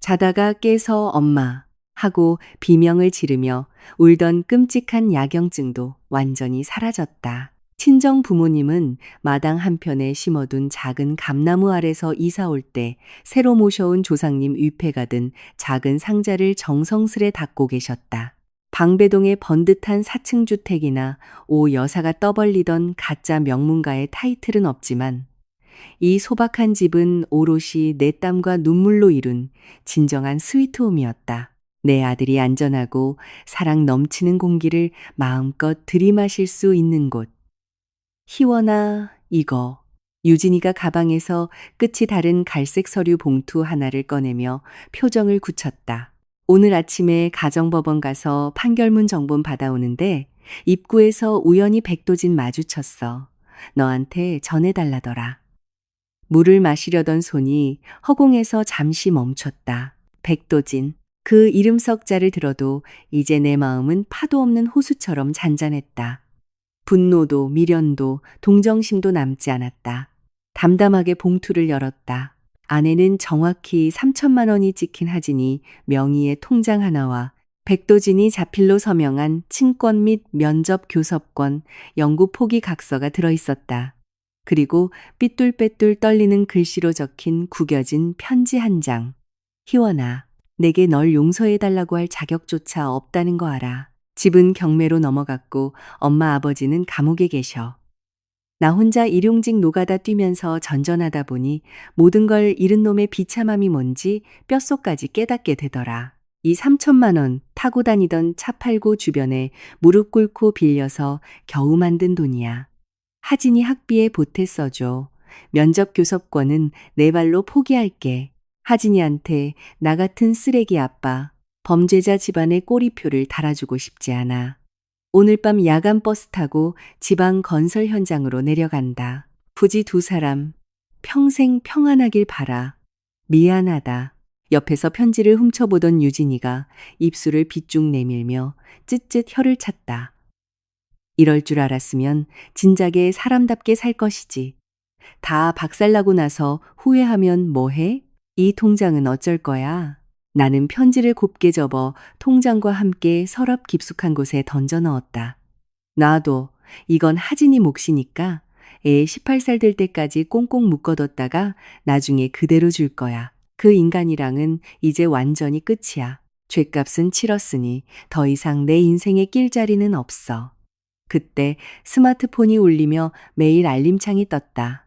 자다가 깨서 엄마 하고 비명을 지르며 울던 끔찍한 야경증도 완전히 사라졌다. 친정 부모님은 마당 한편에 심어둔 작은 감나무 아래서 이사 올 때 새로 모셔온 조상님 위패가 든 작은 상자를 정성스레 닦고 계셨다. 방배동의 번듯한 4층 주택이나 오 여사가 떠벌리던 가짜 명문가의 타이틀은 없지만 이 소박한 집은 오롯이 내 땀과 눈물로 이룬 진정한 스위트홈이었다. 내 아들이 안전하고 사랑 넘치는 공기를 마음껏 들이마실 수 있는 곳. 희원아, 이거. 유진이가 가방에서 끝이 다른 갈색 서류 봉투 하나를 꺼내며 표정을 굳혔다. 오늘 아침에 가정법원 가서 판결문 정본 받아오는데 입구에서 우연히 백도진 마주쳤어. 너한테 전해달라더라. 물을 마시려던 손이 허공에서 잠시 멈췄다. 백도진. 그 이름 석자를 들어도 이제 내 마음은 파도 없는 호수처럼 잔잔했다. 분노도 미련도 동정심도 남지 않았다. 담담하게 봉투를 열었다. 안에는 정확히 3천만 원이 찍힌 하진이 명의의 통장 하나와 백도진이 자필로 서명한 친권 및 면접 교섭권, 영구 포기 각서가 들어있었다. 그리고 삐뚤빼뚤 떨리는 글씨로 적힌 구겨진 편지 한 장. 희원아, 내게 널 용서해달라고 할 자격조차 없다는 거 알아. 집은 경매로 넘어갔고 엄마 아버지는 감옥에 계셔. 나 혼자 일용직 노가다 뛰면서 전전하다 보니 모든 걸 잃은 놈의 비참함이 뭔지 뼛속까지 깨닫게 되더라. 이 3천만 원 타고 다니던 차 팔고 주변에 무릎 꿇고 빌려서 겨우 만든 돈이야. 하진이 학비에 보태 써줘. 면접 교섭권은 내 발로 포기할게. 하진이한테 나 같은 쓰레기 아빠, 범죄자 집안의 꼬리표를 달아주고 싶지 않아. 오늘 밤 야간 버스 타고 지방 건설 현장으로 내려간다. 부지 두 사람, 평생 평안하길 바라. 미안하다. 옆에서 편지를 훔쳐보던 유진이가 입술을 비쭉 내밀며 쯧쯧 혀를 찼다. 이럴 줄 알았으면 진작에 사람답게 살 것이지. 다 박살나고 나서 후회하면 뭐해? 이 통장은 어쩔 거야? 나는 편지를 곱게 접어 통장과 함께 서랍 깊숙한 곳에 던져 넣었다. 놔둬. 이건 하진이 몫이니까 애 18살 될 때까지 꽁꽁 묶어뒀다가 나중에 그대로 줄 거야. 그 인간이랑은 이제 완전히 끝이야. 죗값은 치렀으니 더 이상 내 인생에 낄 자리는 없어. 그때 스마트폰이 울리며 메일 알림창이 떴다.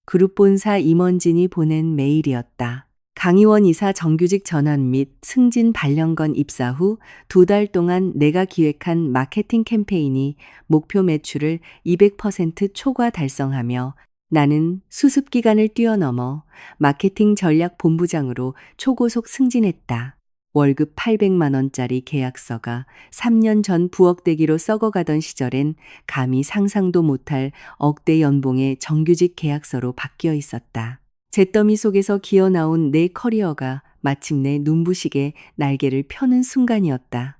그룹 본사 임원진이 보낸 메일이었다. 강의원 이사 정규직 전환 및 승진 발령건 입사 후 2달 동안 내가 기획한 마케팅 캠페인이 목표 매출을 200% 초과 달성하며 나는 수습 기간을 뛰어넘어 마케팅 전략 본부장으로 초고속 승진했다. 월급 800만 원짜리 계약서가 3년 전 부억대기로 썩어가던 시절엔 감히 상상도 못할 억대 연봉의 정규직 계약서로 바뀌어 있었다. 잿더미 속에서 기어나온 내 커리어가 마침내 눈부시게 날개를 펴는 순간이었다.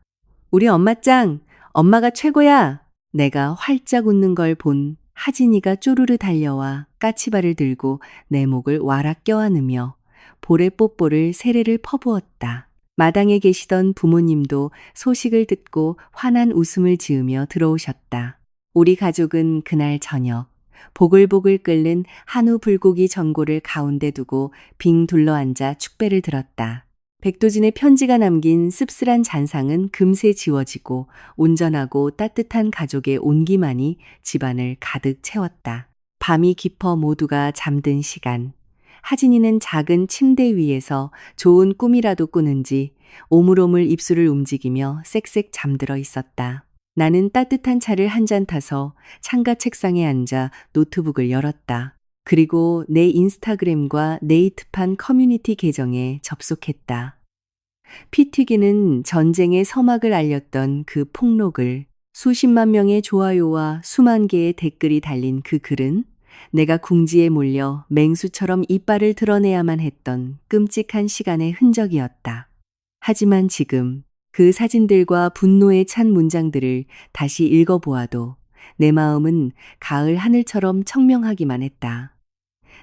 우리 엄마 짱! 엄마가 최고야! 내가 활짝 웃는 걸 본 하진이가 쪼르르 달려와 까치발을 들고 내 목을 와락 껴안으며 볼에 뽀뽀를 세례를 퍼부었다. 마당에 계시던 부모님도 소식을 듣고 환한 웃음을 지으며 들어오셨다. 우리 가족은 그날 저녁 보글보글 끓는 한우 불고기 전골을 가운데 두고 빙 둘러앉아 축배를 들었다. 백도진의 편지가 남긴 씁쓸한 잔상은 금세 지워지고 온전하고 따뜻한 가족의 온기만이 집안을 가득 채웠다. 밤이 깊어 모두가 잠든 시간. 하진이는 작은 침대 위에서 좋은 꿈이라도 꾸는지 오물오물 입술을 움직이며 쌕쌕 잠들어 있었다. 나는 따뜻한 차를 한 잔 타서 창가 책상에 앉아 노트북을 열었다. 그리고 내 인스타그램과 네이트판 커뮤니티 계정에 접속했다. 피 튀기는 전쟁의 서막을 알렸던 그 폭록을 수십만 명의 좋아요와 수만 개의 댓글이 달린 그 글은 내가 궁지에 몰려 맹수처럼 이빨을 드러내야만 했던 끔찍한 시간의 흔적이었다. 하지만 지금 그 사진들과 분노에 찬 문장들을 다시 읽어보아도 내 마음은 가을 하늘처럼 청명하기만 했다.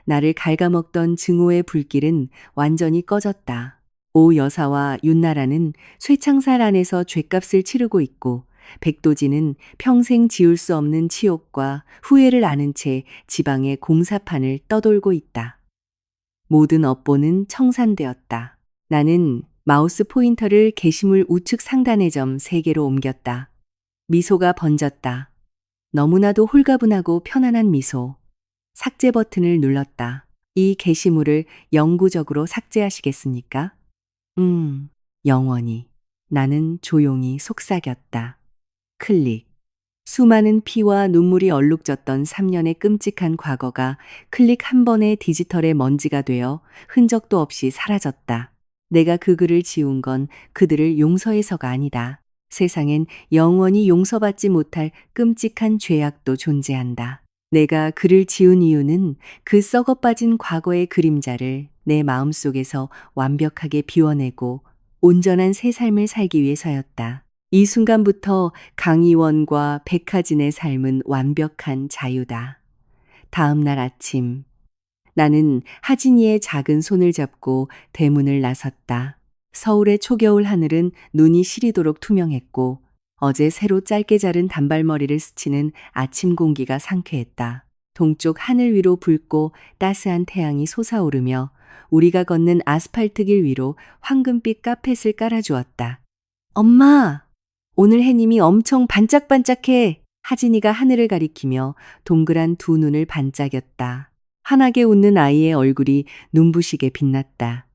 나를 갉아먹던 증오의 불길은 완전히 꺼졌다. 오 여사와 윤나라는 쇠창살 안에서 죗값을 치르고 있고 백도진은 평생 지울 수 없는 치욕과 후회를 아는 채 지방의 공사판을 떠돌고 있다. 모든 업보는 청산되었다. 나는 마우스 포인터를 게시물 우측 상단의 점 3개로 옮겼다. 미소가 번졌다. 너무나도 홀가분하고 편안한 미소. 삭제 버튼을 눌렀다. 이 게시물을 영구적으로 삭제하시겠습니까? 영원히. 나는 조용히 속삭였다. 클릭. 수많은 피와 눈물이 얼룩졌던 3년의 끔찍한 과거가 클릭 한 번에 디지털의 먼지가 되어 흔적도 없이 사라졌다. 내가 그 글을 지운 건 그들을 용서해서가 아니다. 세상엔 영원히 용서받지 못할 끔찍한 죄악도 존재한다. 내가 글을 지운 이유는 그 썩어빠진 과거의 그림자를 내 마음속에서 완벽하게 비워내고 온전한 새 삶을 살기 위해서였다. 이 순간부터 강희원과 백하진의 삶은 완벽한 자유다. 다음 날 아침, 나는 하진이의 작은 손을 잡고 대문을 나섰다. 서울의 초겨울 하늘은 눈이 시리도록 투명했고 어제 새로 짧게 자른 단발머리를 스치는 아침 공기가 상쾌했다. 동쪽 하늘 위로 붉고 따스한 태양이 솟아오르며 우리가 걷는 아스팔트길 위로 황금빛 카펫을 깔아주었다. 엄마! 오늘 해님이 엄청 반짝반짝해. 하진이가 하늘을 가리키며 동그란 두 눈을 반짝였다. 환하게 웃는 아이의 얼굴이 눈부시게 빛났다.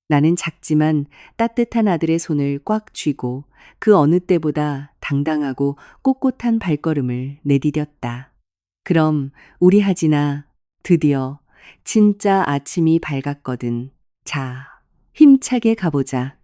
나는 작지만 따뜻한 아들의 손을 꽉 쥐고 그 어느 때보다 당당하고 꼿꼿한 발걸음을 내디뎠다. 그럼 우리 하진아, 드디어 진짜 아침이 밝았거든. 자, 힘차게 가보자.